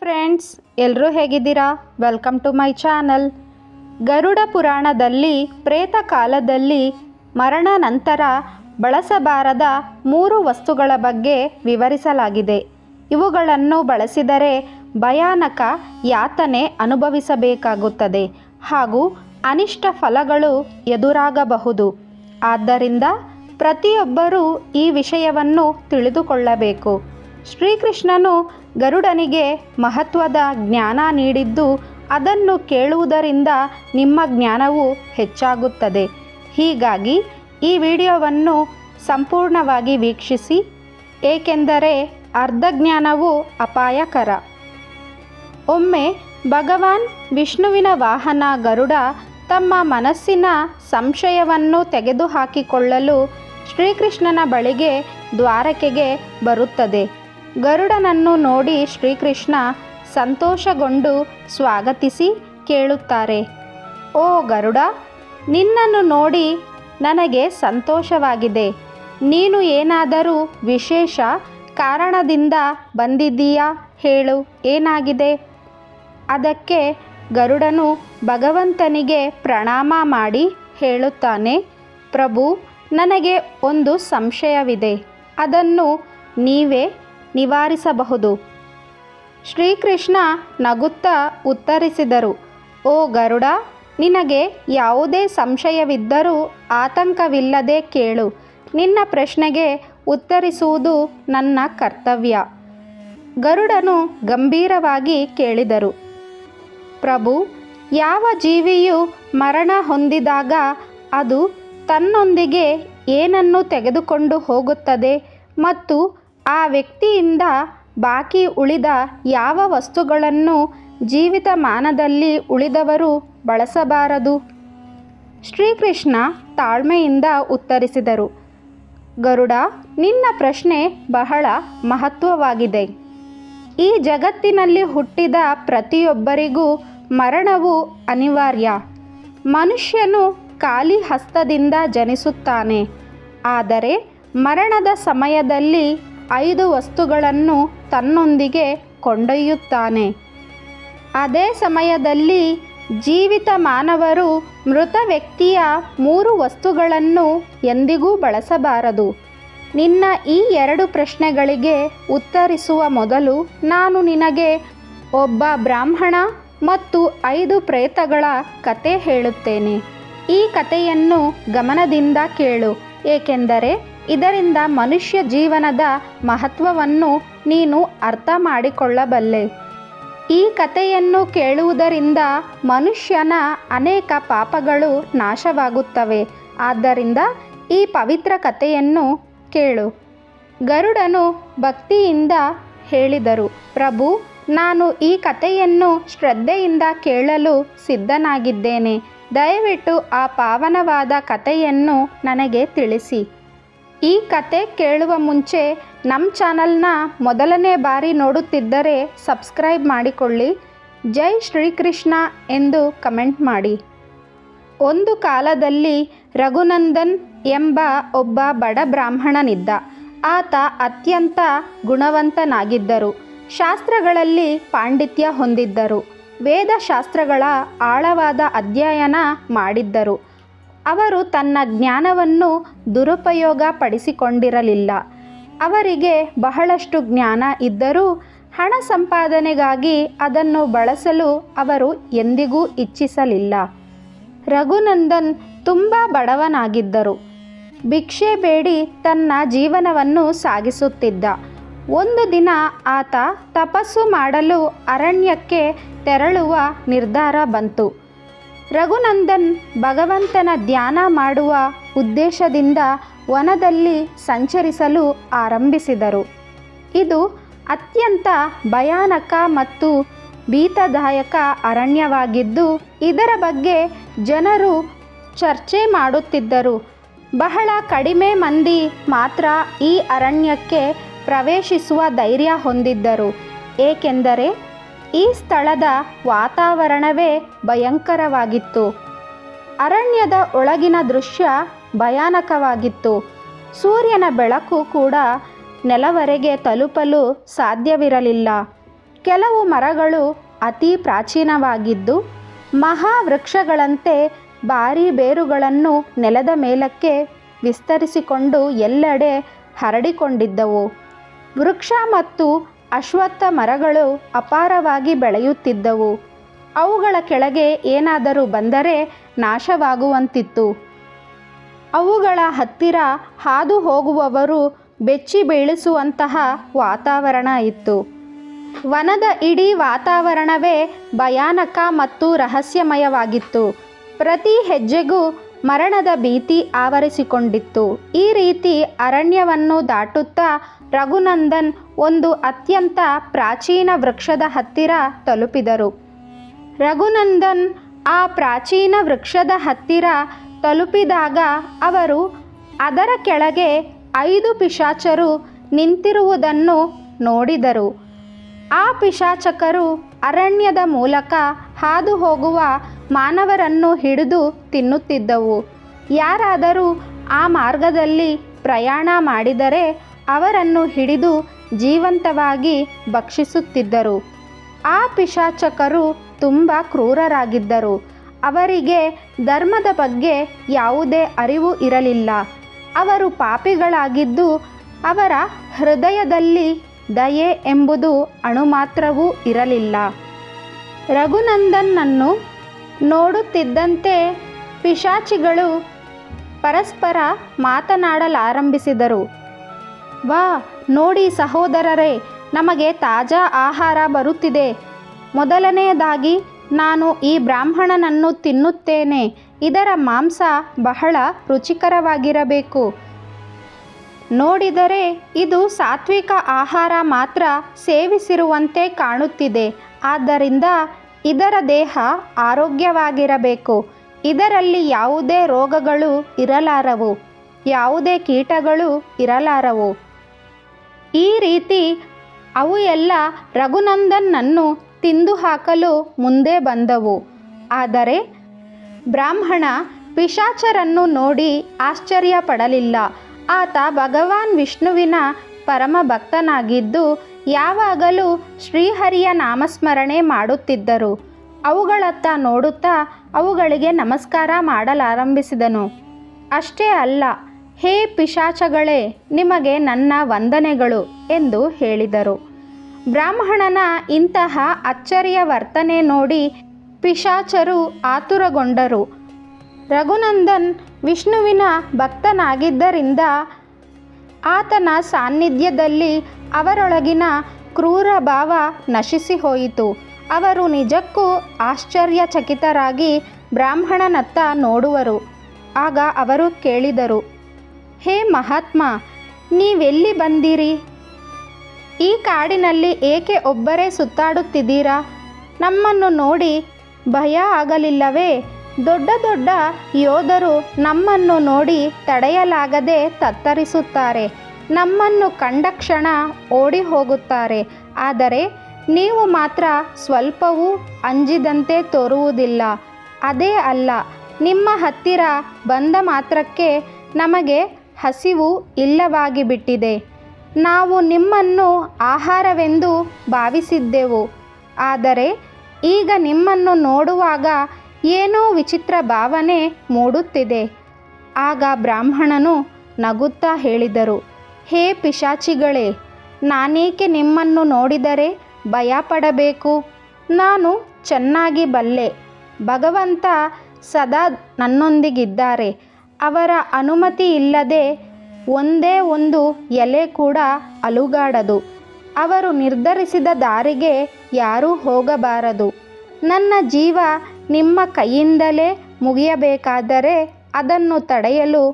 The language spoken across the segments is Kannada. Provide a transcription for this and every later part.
ಫ್ರೆಂಡ್ಸ್, ಎಲ್ಲರೂ ಹೇಗಿದ್ದೀರಾ? Welcome to my channel. ಗರುಡ ಪುರಾಣದಲ್ಲಿ ಪ್ರೇತ ಕಾಲದಲ್ಲಿ ಮರಣ ನಂತರ ಬಳಸಬಾರದ 3 ವಸ್ತುಗಳ ಬಗ್ಗೆ ವಿವರಿಸಲಾಗಿದೆ. ಇವುಗಳನ್ನು ಬಳಸಿದರೆ ಭಯಾನಕ ಯಾತನೆ ಅನುಭವಿಸಬೇಕಾಗುತ್ತದೆ ಹಾಗೂ ಅನಿಷ್ಟ ಫಲಗಳು ಎದುರಾಗಬಹುದು. ಆದ್ದರಿಂದ ಪ್ರತಿಯೊಬ್ಬರೂ ಈ ವಿಷಯವನ್ನು ತಿಳಿದುಕೊಳ್ಳಬೇಕು. ಶ್ರೀಕೃಷ್ಣನು ಗರುಡನಿಗೆ ಮಹತ್ವದ ಜ್ಞಾನ ನೀಡಿದ್ದು, ಅದನ್ನು ಕೇಳುವುದರಿಂದ ನಿಮ್ಮ ಜ್ಞಾನವು ಹೆಚ್ಚಾಗುತ್ತದೆ. ಹೀಗಾಗಿ ಈ ವಿಡಿಯೋವನ್ನು ಸಂಪೂರ್ಣವಾಗಿ ವೀಕ್ಷಿಸಿ, ಏಕೆಂದರೆ ಅರ್ಧ ಜ್ಞಾನವು ಅಪಾಯಕರ. ಒಮ್ಮೆ ಭಗವಾನ್ ವಿಷ್ಣುವಿನ ವಾಹನ ಗರುಡ ತಮ್ಮ ಮನಸ್ಸಿನ ಸಂಶಯವನ್ನು ತೆಗೆದುಹಾಕಿಕೊಳ್ಳಲು ಶ್ರೀಕೃಷ್ಣನ ಬಳಿಗೆ ದ್ವಾರಕೆಗೆ ಬರುತ್ತದೆ. ಗರುಡನನ್ನು ನೋಡಿ ಶ್ರೀಕೃಷ್ಣ ಸಂತೋಷಗೊಂಡು ಸ್ವಾಗತಿಸಿ ಕೇಳುತ್ತಾರೆ, ಓ ಗರುಡ, ನಿನ್ನನ್ನು ನೋಡಿ ನನಗೆ ಸಂತೋಷವಾಗಿದೆ. ನೀನು ಏನಾದರೂ ವಿಶೇಷ ಕಾರಣದಿಂದ ಬಂದಿದ್ದೀಯಾ? ಹೇಳು, ಏನಾಗಿದೆ? ಅದಕ್ಕೆ ಗರುಡನು ಭಗವಂತನಿಗೆ ಪ್ರಣಾಮ ಮಾಡಿ ಹೇಳುತ್ತಾನೆ, ಪ್ರಭು, ನನಗೆ ಒಂದು ಸಂಶಯವಿದೆ. ಅದನ್ನು ನೀವೇ ನಿವಾರಿಸಬಹುದು. ಶ್ರೀಕೃಷ್ಣ ನಗುತ್ತಾ ಉತ್ತರಿಸಿದರು, ಓ ಗರುಡ, ನಿನಗೆ ಯಾವುದೇ ಸಂಶಯವಿದ್ದರೂ ಆತಂಕವಿಲ್ಲದೆ ಕೇಳು. ನಿನ್ನ ಪ್ರಶ್ನೆಗೆ ಉತ್ತರಿಸುವುದು ನನ್ನ ಕರ್ತವ್ಯ. ಗರುಡನು ಗಂಭೀರವಾಗಿ ಕೇಳಿದರು, ಪ್ರಭು, ಯಾವ ಜೀವಿಯು ಮರಣ ಹೊಂದಿದಾಗ ಅದು ತನ್ನೊಂದಿಗೆ ಏನನ್ನು ತೆಗೆದುಕೊಂಡು ಹೋಗುತ್ತದೆ ಮತ್ತು ಆ ವ್ಯಕ್ತಿಯಿಂದ ಬಾಕಿ ಉಳಿದ ಯಾವ ವಸ್ತುಗಳನ್ನು ಜೀವಿತಮಾನದಲ್ಲಿ ಉಳಿದವರು ಬಳಸಬಾರದು? ಶ್ರೀಕೃಷ್ಣ ತಾಳ್ಮೆಯಿಂದ ಉತ್ತರಿಸಿದರು, ಗರುಡ, ನಿನ್ನ ಪ್ರಶ್ನೆ ಬಹಳ ಮಹತ್ವವಾಗಿದೆ. ಈ ಜಗತ್ತಿನಲ್ಲಿ ಹುಟ್ಟಿದ ಪ್ರತಿಯೊಬ್ಬರಿಗೂ ಮರಣವು ಅನಿವಾರ್ಯ. ಮನುಷ್ಯನು ಖಾಲಿ ಹಸ್ತದಿಂದ ಜನಿಸುತ್ತಾನೆ, ಆದರೆ ಮರಣದ ಸಮಯದಲ್ಲಿ 5 ವಸ್ತುಗಳನ್ನು ತನ್ನೊಂದಿಗೆ ಕೊಂಡೊಯ್ಯುತ್ತಾನೆ. ಅದೇ ಸಮಯದಲ್ಲಿ ಜೀವಿತ ಮಾನವರು ಮೃತ ವ್ಯಕ್ತಿಯ 3 ವಸ್ತುಗಳನ್ನು ಎಂದಿಗೂ ಬಳಸಬಾರದು. ನಿನ್ನ ಈ 2 ಪ್ರಶ್ನೆಗಳಿಗೆ ಉತ್ತರಿಸುವ ಮೊದಲು ನಾನು ನಿನಗೆ ಒಬ್ಬ ಬ್ರಾಹ್ಮಣ ಮತ್ತು 5 ಪ್ರೇತಗಳ ಕತೆ ಹೇಳುತ್ತೇನೆ. ಈ ಕಥೆಯನ್ನು ಗಮನದಿಂದ ಕೇಳು, ಏಕೆಂದರೆ ಇದರಿಂದ ಮನುಷ್ಯ ಜೀವನದ ಮಹತ್ವವನ್ನು ನೀನು ಅರ್ಥ ಮಾಡಿಕೊಳ್ಳಬಲ್ಲೆ. ಈ ಕಥೆಯನ್ನು ಕೇಳುವುದರಿಂದ ಮನುಷ್ಯನ ಅನೇಕ ಪಾಪಗಳು ನಾಶವಾಗುತ್ತವೆ. ಆದ್ದರಿಂದ ಈ ಪವಿತ್ರ ಕಥೆಯನ್ನು ಕೇಳು. ಗರುಡನು ಭಕ್ತಿಯಿಂದ ಹೇಳಿದರು, ಪ್ರಭು, ನಾನು ಈ ಕಥೆಯನ್ನು ಶ್ರದ್ಧೆಯಿಂದ ಕೇಳಲು ಸಿದ್ಧನಾಗಿದ್ದೇನೆ. ದಯವಿಟ್ಟು ಆ ಪಾವನವಾದ ಕಥೆಯನ್ನು ನನಗೆ ತಿಳಿಸಿ. ಈ ಕತೆ ಕೇಳುವ ಮುಂಚೆ ನಮ್ಮ ಚಾನಲ್ನ ಮೊದಲನೇ ಬಾರಿ ನೋಡುತ್ತಿದ್ದರೆ ಸಬ್ಸ್ಕ್ರೈಬ್ ಮಾಡಿಕೊಳ್ಳಿ. ಜೈ ಶ್ರೀಕೃಷ್ಣ ಎಂದು ಕಮೆಂಟ್ ಮಾಡಿ. ಒಂದು ಕಾಲದಲ್ಲಿ ರಘುನಂದನ್ ಎಂಬ ಒಬ್ಬ ಬಡ ಬ್ರಾಹ್ಮಣನಿದ್ದ. ಆತ ಅತ್ಯಂತ ಗುಣವಂತನಾಗಿದ್ದರು. ಶಾಸ್ತ್ರಗಳಲ್ಲಿ ಪಾಂಡಿತ್ಯ ಹೊಂದಿದ್ದರು. ವೇದಶಾಸ್ತ್ರಗಳ ಆಳವಾದ ಅಧ್ಯಯನ ಮಾಡಿದ್ದರು. ಅವರು ತನ್ನ ಜ್ಞಾನವನ್ನು ದುರುಪಯೋಗ ಪಡಿಸಿಕೊಂಡಿರಲಿಲ್ಲ. ಅವರಿಗೆ ಬಹಳಷ್ಟು ಜ್ಞಾನ ಇದ್ದರೂ ಹಣ ಸಂಪಾದನೆಗಾಗಿ ಅದನ್ನು ಬಳಸಲು ಅವರು ಎಂದಿಗೂ ಇಚ್ಛಿಸಲಿಲ್ಲ. ರಘುನಂದನ್ ತುಂಬ ಬಡವನಾಗಿದ್ದರು. ಭಿಕ್ಷೆ ಬೇಡಿ ತನ್ನ ಜೀವನವನ್ನು ಸಾಗಿಸುತ್ತಿದ್ದ. ಒಂದು ದಿನ ಆತ ತಪಸ್ಸು ಮಾಡಲು ಅರಣ್ಯಕ್ಕೆ ತೆರಳುವ ನಿರ್ಧಾರ ಬಂತು. ರಘುನಂದನ್ ಭಗವಂತನ ಧ್ಯಾನ ಮಾಡುವ ಉದ್ದೇಶದಿಂದ ವನದಲ್ಲಿ ಸಂಚರಿಸಲು ಆರಂಭಿಸಿದರು. ಇದು ಅತ್ಯಂತ ಭಯಾನಕ ಮತ್ತು ಭೀತದಾಯಕ ಅರಣ್ಯವಾಗಿದ್ದು, ಇದರ ಬಗ್ಗೆ ಜನರು ಚರ್ಚೆ ಮಾಡುತ್ತಿದ್ದರು. ಬಹಳ ಕಡಿಮೆ ಮಂದಿ ಮಾತ್ರ ಈ ಅರಣ್ಯಕ್ಕೆ ಪ್ರವೇಶಿಸುವ ಧೈರ್ಯ ಹೊಂದಿದ್ದರು, ಏಕೆಂದರೆ ಈ ಸ್ಥಳದ ವಾತಾವರಣವೇ ಭಯಂಕರವಾಗಿತ್ತು. ಅರಣ್ಯದ ಒಳಗಿನ ದೃಶ್ಯ ಭಯಾನಕವಾಗಿತ್ತು. ಸೂರ್ಯನ ಬೆಳಕು ಕೂಡ ನೆಲವರೆಗೆ ತಲುಪಲು ಸಾಧ್ಯವಿರಲಿಲ್ಲ. ಕೆಲವು ಮರಗಳು ಅತಿ ಪ್ರಾಚೀನವಾಗಿದ್ದು ಮಹಾವೃಕ್ಷಗಳಂತೆ ಭಾರೀ ಬೇರುಗಳನ್ನು ನೆಲದ ಮೇಲಕ್ಕೆ ವಿಸ್ತರಿಸಿಕೊಂಡು ಎಲ್ಲೆಡೆ ಹರಡಿಕೊಂಡಿದ್ದವು. ವೃಕ್ಷ ಮತ್ತು ಅಶ್ವತ್ಥ ಮರಗಳು ಅಪಾರವಾಗಿ ಬೆಳೆಯುತ್ತಿದ್ದವು. ಅವುಗಳ ಕೆಳಗೆ ಏನಾದರೂ ಬಂದರೆ ನಾಶವಾಗುವಂತಿತ್ತು. ಅವುಗಳ ಹತ್ತಿರ ಹಾದು ಹೋಗುವವರು ಬೆಚ್ಚಿ ಬೀಳಿಸುವಂತಹ ವಾತಾವರಣ ಇತ್ತು. ವನದ ಇಡೀ ವಾತಾವರಣವೇ ಭಯಾನಕ ಮತ್ತು ರಹಸ್ಯಮಯವಾಗಿತ್ತು. ಪ್ರತಿ ಹೆಜ್ಜೆಗೂ ಮರಣದ ಭೀತಿ ಆವರಿಸಿಕೊಂಡಿತ್ತು. ಈ ರೀತಿ ಅರಣ್ಯವನ್ನು ದಾಟುತ್ತಾ ರಘುನಂದನ್ ಒಂದು ಅತ್ಯಂತ ಪ್ರಾಚೀನ ವೃಕ್ಷದ ಹತ್ತಿರ ತಲುಪಿದರು. ರಘುನಂದನ್ ಆ ಪ್ರಾಚೀನ ವೃಕ್ಷದ ಹತ್ತಿರ ತಲುಪಿದಾಗ ಅವರು ಅದರ ಕೆಳಗೆ 5 ಪಿಶಾಚರು ನಿಂತಿರುವುದನ್ನು ನೋಡಿದರು. ಆ ಪಿಶಾಚಕರು ಅರಣ್ಯದ ಮೂಲಕ ಹಾದು ಹೋಗುವ ಮಾನವರನ್ನು ಹಿಡಿದು ತಿನ್ನುತ್ತಿದ್ದವು. ಯಾರಾದರೂ ಆ ಮಾರ್ಗದಲ್ಲಿ ಪ್ರಯಾಣ ಮಾಡಿದರೆ ಅವರನ್ನು ಹಿಡಿದು ಜೀವಂತವಾಗಿ ಭಕ್ಷಿಸುತ್ತಿದ್ದರು. ಆ ಪಿಶಾಚಕರು ತುಂಬ ಕ್ರೂರರಾಗಿದ್ದರು. ಅವರಿಗೆ ಧರ್ಮದ ಬಗ್ಗೆ ಯಾವುದೇ ಅರಿವು ಇರಲಿಲ್ಲ. ಅವರು ಪಾಪಿಗಳಾಗಿದ್ದು ಅವರ ಹೃದಯದಲ್ಲಿ ದಯೆ ಎಂಬುದು ಅಣುಮಾತ್ರವೂ ಇರಲಿಲ್ಲ. ರಘುನಂದನನ್ನು ನೋಡುತ್ತಿದ್ದಂತೆ ಪಿಶಾಚಿಗಳು ಪರಸ್ಪರ ಮಾತನಾಡಲಾರಂಭಿಸಿದರು. ವಾ, ನೋಡಿ ಸಹೋದರರೇ, ನಮಗೆ ತಾಜಾ ಆಹಾರ ಬರುತ್ತಿದೆ. ಮೊದಲನೆಯದಾಗಿ ನಾನು ಈ ಬ್ರಾಹ್ಮಣನನ್ನು ತಿನ್ನುತ್ತೇನೆ. ಇದರ ಮಾಂಸ ಬಹಳ ರುಚಿಕರವಾಗಿರಬೇಕು. ನೋಡಿದರೆ ಇದು ಸಾತ್ವಿಕ ಆಹಾರ ಮಾತ್ರ ಸೇವಿಸಿರುವಂತೆ ಕಾಣುತ್ತಿದೆ. ಆದ್ದರಿಂದ ಇದರ ದೇಹ ಆರೋಗ್ಯವಾಗಿರಬೇಕು. ಇದರಲ್ಲಿ ಯಾವುದೇ ರೋಗಗಳು ಇರಲಾರವು, ಯಾವುದೇ ಕೀಟಗಳು ಇರಲಾರವು. ಈ ರೀತಿ ಅವು ಎಲ್ಲ ರಘುನಂದನನ್ನು ತಿಂದು ಹಾಕಲು ಮುಂದೆ ಬಂದವು. ಆದರೆ ಬ್ರಾಹ್ಮಣ ಪಿಶಾಚರನ್ನು ನೋಡಿ ಆಶ್ಚರ್ಯಪಡಲಿಲ್ಲ. ಆತ ಭಗವಾನ್ ವಿಷ್ಣುವಿನ ಪರಮ ಭಕ್ತನಾಗಿದ್ದು ಯಾವಾಗಲೂ ಶ್ರೀಹರಿಯ ನಾಮಸ್ಮರಣೆ ಮಾಡುತ್ತಿದ್ದರು. ಅವುಗಳತ್ತ ನೋಡುತ್ತಾ ಅವುಗಳಿಗೆ ನಮಸ್ಕಾರ ಮಾಡಲಾರಂಭಿಸಿದನು. ಅಷ್ಟೇ ಅಲ್ಲ, ಹೇ ಪಿಶಾಚಗಳೇ, ನಿಮಗೆ ನನ್ನ ವಂದನೆಗಳು ಎಂದು ಹೇಳಿದರು. ಬ್ರಾಹ್ಮಣನ ಇಂತಹ ಅಚ್ಚರಿಯ ವರ್ತನೆ ನೋಡಿ ಪಿಶಾಚರು ಆತುರಗೊಂಡರು. ರಘುನಂದನ್ ವಿಷ್ಣುವಿನ ಭಕ್ತನಾಗಿದ್ದರಿಂದ ಆತನ ಸಾನ್ನಿಧ್ಯದಲ್ಲಿ ಅವರೊಳಗಿನ ಕ್ರೂರ ಭಾವ ನಶಿಸಿ ಹೋಯಿತು. ಅವರು ನಿಜಕ್ಕೂ ಆಶ್ಚರ್ಯಚಕಿತರಾಗಿ ಬ್ರಾಹ್ಮಣನತ್ತ ನೋಡುವರು. ಆಗ ಅವರು ಕೇಳಿದರು, ಹೇ ಮಹಾತ್ಮ, ನೀವೆಲ್ಲಿ ಬಂದಿರಿ? ಈ ಕಾಡಿನಲ್ಲಿ ಏಕೆ ಒಬ್ಬರೇ ಸುತ್ತಾಡುತ್ತಿದ್ದೀರಾ? ನಮ್ಮನ್ನು ನೋಡಿ ಭಯ ಆಗಲಿಲ್ಲವೇ? ದೊಡ್ಡ ದೊಡ್ಡ ಯೋಧರು ನಮ್ಮನ್ನು ನೋಡಿ ತಡೆಯಲಾಗದೆ ತತ್ತರಿಸುತ್ತಾರೆ. ನಮ್ಮನ್ನು ಕಂಡ ಕ್ಷಣ ಓಡಿ ಹೋಗುತ್ತಾರೆ. ಆದರೆ ನೀವು ಮಾತ್ರ ಸ್ವಲ್ಪವೂ ಅಂಜಿದಂತೆ ತೋರುವುದಿಲ್ಲ. ಅದೇ ಅಲ್ಲ, ನಿಮ್ಮ ಹತ್ತಿರ ಬಂದ ಮಾತ್ರಕ್ಕೆ ನಮಗೆ ಹಸಿವು ಇಲ್ಲವಾಗಿಬಿಟ್ಟಿದೆ. ನಾವು ನಿಮ್ಮನ್ನು ಆಹಾರವೆಂದು ಭಾವಿಸಿದ್ದೆವು. ಆದರೆ ಈಗ ನಿಮ್ಮನ್ನು ನೋಡುವಾಗ ಏನೋ ವಿಚಿತ್ರ ಭಾವನೆ ಮೂಡುತ್ತಿದೆ. ಆಗ ಬ್ರಾಹ್ಮಣನು ನಗುತ್ತಾ ಹೇಳಿದರು, ಹೇ ಪಿಶಾಚಿಗಳೇ, ನಾನೇಕೆ ನಿಮ್ಮನ್ನು ನೋಡಿದರೆ ಭಯಪಡಬೇಕು? ನಾನು ಚೆನ್ನಾಗಿ ಬಲ್ಲೆ. ಭಗವಂತ ಸದಾ ನನ್ನೊಂದಿಗಿದ್ದಾರೆ. ಅವರ ಅನುಮತಿ ಇಲ್ಲದೆ ಒಂದೇ ಒಂದು ಎಲೆ ಕೂಡ ಅಲುಗಾಡದು. ಅವರು ನಿರ್ಧರಿಸಿದ ದಾರಿಗೆ ಯಾರೂ ಹೋಗಬಾರದು. ನನ್ನ ಜೀವ ನಿಮ್ಮ ಕೈಯಿಂದಲೇ ಮುಗಿಯಬೇಕಾದರೆ ಅದನ್ನು ತಡೆಯಲು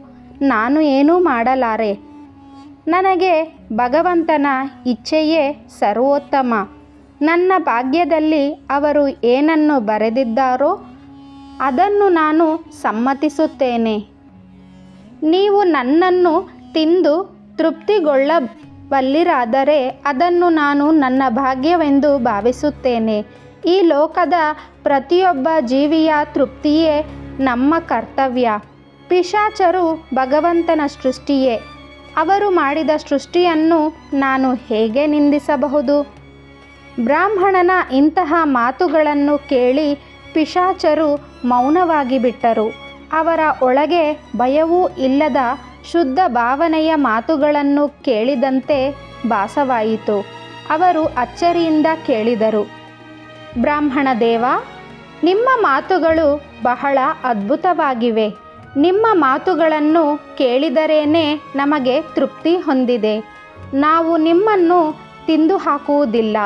ನಾನು ಏನೂ ಮಾಡಲಾರೆ. ನನಗೆ ಭಗವಂತನ ಇಚ್ಛೆಯೇ ಸರ್ವೋತ್ತಮ. ನನ್ನ ಭಾಗ್ಯದಲ್ಲಿ ಅವರು ಏನನ್ನು ಬರೆದಿದ್ದಾರೋ ಅದನ್ನು ನಾನು ಸಮ್ಮತಿಸುತ್ತೇನೆ. ನೀವು ನನ್ನನ್ನು ತಿಂದು ತೃಪ್ತಿಗೊಳ್ಳಬಲ್ಲಿರಾದರೆ ಅದನ್ನು ನಾನು ನನ್ನ ಭಾಗ್ಯವೆಂದು ಭಾವಿಸುತ್ತೇನೆ. ಈ ಲೋಕದ ಪ್ರತಿಯೊಬ್ಬ ಜೀವಿಯ ತೃಪ್ತಿಯೇ ನಮ್ಮ ಕರ್ತವ್ಯ. ಪಿಶಾಚರು ಭಗವಂತನ ಸೃಷ್ಟಿಯೇ. ಅವರು ಮಾಡಿದ ಸೃಷ್ಟಿಯನ್ನು ನಾನು ಹೇಗೆ ನಿಂದಿಸಬಹುದು? ಬ್ರಾಹ್ಮಣನ ಇಂತಹ ಮಾತುಗಳನ್ನು ಕೇಳಿ ಪಿಶಾಚರು ಮೌನವಾಗಿ ಬಿಟ್ಟರು. ಅವರ ಒಳಗೆ ಭಯವೂ ಇಲ್ಲದ ಶುದ್ಧ ಭಾವನೆಯ ಮಾತುಗಳನ್ನು ಕೇಳಿದಂತೆ ಭಾಸವಾಯಿತು. ಅವರು ಅಚ್ಚರಿಯಿಂದ ಕೇಳಿದರು, ಬ್ರಾಹ್ಮಣ ದೇವ, ನಿಮ್ಮ ಮಾತುಗಳು ಬಹಳ ಅದ್ಭುತವಾಗಿವೆ. ನಿಮ್ಮ ಮಾತುಗಳನ್ನು ಕೇಳಿದರೇನೆ ನಮಗೆ ತೃಪ್ತಿ ಹೊಂದಿದೆ. ನಾವು ನಿಮ್ಮನ್ನು ತಿಂದು ಹಾಕುವುದಿಲ್ಲ.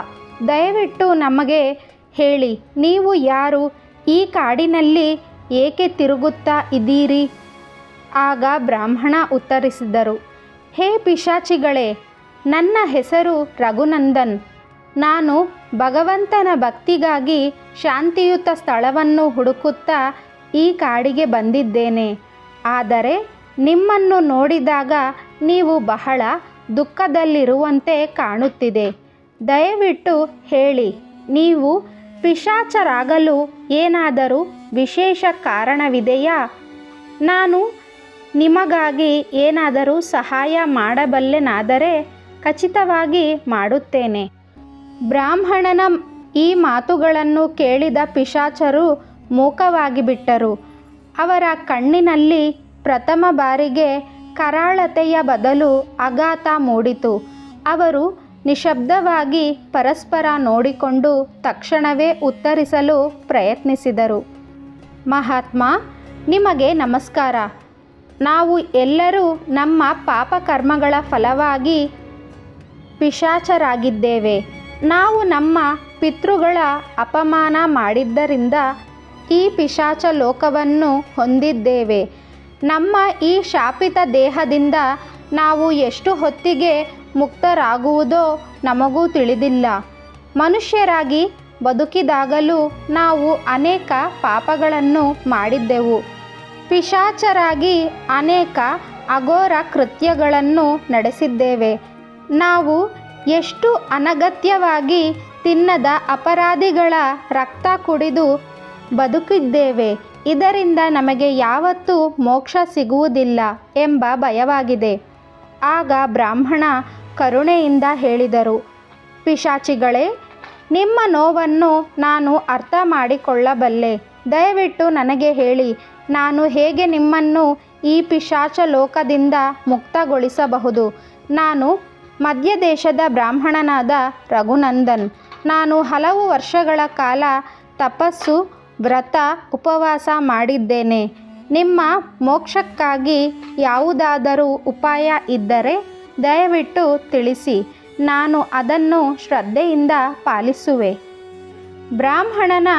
ದಯವಿಟ್ಟು ನಮಗೆ ಹೇಳಿ, ನೀವು ಯಾರು? ಈ ಕಾಡಿನಲ್ಲಿ ಏಕೆ ತಿರುಗುತ್ತಾ ಇದ್ದೀರಿ? ಆಗ ಬ್ರಾಹ್ಮಣ ಉತ್ತರಿಸಿದರು, ಹೇ ಪಿಶಾಚಿಗಳೇ, ನನ್ನ ಹೆಸರು ರಘುನಂದನ್. ನಾನು ಭಗವಂತನ ಭಕ್ತಿಗಾಗಿ ಶಾಂತಿಯುತ ಸ್ಥಳವನ್ನು ಹುಡುಕುತ್ತಾ ಈ ಕಾಡಿಗೆ ಬಂದಿದ್ದೇನೆ. ಆದರೆ ನಿಮ್ಮನ್ನು ನೋಡಿದಾಗ ನೀವು ಬಹಳ ದುಃಖದಲ್ಲಿರುವಂತೆ ಕಾಣುತ್ತಿದೆ. ದಯವಿಟ್ಟು ಹೇಳಿ, ನೀವು ಪಿಶಾಚರಾಗಲು ಏನಾದರೂ ವಿಶೇಷ ಕಾರಣವಿದೆಯಾ? ನಾನು ನಿಮಗಾಗಿ ಏನಾದರೂ ಸಹಾಯ ಮಾಡಬಲ್ಲೆನಾದರೆ ಖಚಿತವಾಗಿ ಮಾಡುತ್ತೇನೆ. ಬ್ರಾಹ್ಮಣನ ಈ ಮಾತುಗಳನ್ನು ಕೇಳಿದ ಪಿಶಾಚರು ಮೂಕವಾಗಿ ಬಿಟ್ಟರು. ಅವರ ಕಣ್ಣಿನಲ್ಲಿ ಪ್ರಥಮ ಬಾರಿಗೆ ಕರಾಳತೆಯ ಬದಲು ಆಘಾತ ಮೂಡಿತು. ಅವರು ನಿಶಬ್ದವಾಗಿ ಪರಸ್ಪರ ನೋಡಿಕೊಂಡು ತಕ್ಷಣವೇ ಉತ್ತರಿಸಲು ಪ್ರಯತ್ನಿಸಿದರು. ಮಹಾತ್ಮ, ನಿಮಗೆ ನಮಸ್ಕಾರ. ನಾವು ಎಲ್ಲರೂ ನಮ್ಮ ಪಾಪಕರ್ಮಗಳ ಫಲವಾಗಿ ಪಿಶಾಚರಾಗಿದ್ದೇವೆ. ನಾವು ನಮ್ಮ ಪಿತೃಗಳ ಅಪಮಾನ ಮಾಡಿದ್ದರಿಂದ ಈ ಪಿಶಾಚ ಲೋಕವನ್ನು ಹೊಂದಿದ್ದೇವೆ. ನಮ್ಮ ಈ ಶಾಪಿತ ದೇಹದಿಂದ ನಾವು ಎಷ್ಟು ಹೊತ್ತಿಗೆ ಮುಕ್ತರಾಗುವುದೋ ನಮಗೂ ತಿಳಿದಿಲ್ಲ. ಮನುಷ್ಯರಾಗಿ ಬದುಕಿದಾಗಲೂ ನಾವು ಅನೇಕ ಪಾಪಗಳನ್ನು ಮಾಡಿದ್ದೆವು. ಪಿಶಾಚರಾಗಿ ಅನೇಕ ಅಘೋರ ಕೃತ್ಯಗಳನ್ನು ನಡೆಸಿದ್ದೇವೆ. ನಾವು ಎಷ್ಟು ಅನಗತ್ಯವಾಗಿ ತಿನ್ನದ ಅಪರಾಧಿಗಳ ರಕ್ತ ಕುಡಿದು ಬದುಕಿದ್ದೇವೆ. ಇದರಿಂದ ನಮಗೆ ಯಾವತ್ತೂ ಮೋಕ್ಷ ಸಿಗುವುದಿಲ್ಲ ಎಂಬ ಭಯವಾಗಿದೆ. ಆಗ ಬ್ರಾಹ್ಮಣ ಕರುಣೆಯಿಂದ ಹೇಳಿದರು, ಪಿಶಾಚಿಗಳೇ, ನಿಮ್ಮ ನೋವನ್ನು ನಾನು ಅರ್ಥ ಮಾಡಿಕೊಳ್ಳಬಲ್ಲೆ. ದಯವಿಟ್ಟು ನನಗೆ ಹೇಳಿ, ನಾನು ಹೇಗೆ ನಿಮ್ಮನ್ನು ಈ ಪಿಶಾಚ ಲೋಕದಿಂದ ಮುಕ್ತಗೊಳಿಸಬಹುದು? ನಾನು ಮಧ್ಯದೇಶದ ಬ್ರಾಹ್ಮಣನಾದ ರಘುನಂದನ್. ನಾನು ಹಲವು ವರ್ಷಗಳ ಕಾಲ ತಪಸ್ಸು, ವ್ರತ, ಉಪವಾಸ ಮಾಡಿದ್ದೇನೆ. ನಿಮ್ಮ ಮೋಕ್ಷಕ್ಕಾಗಿ ಯಾವುದಾದರೂ ಉಪಾಯ ಇದ್ದರೆ ದಯವಿಟ್ಟು ತಿಳಿಸಿ. ನಾನು ಅದನ್ನು ಶ್ರದ್ಧೆಯಿಂದ ಪಾಲಿಸುವೆ. ಬ್ರಾಹ್ಮಣನ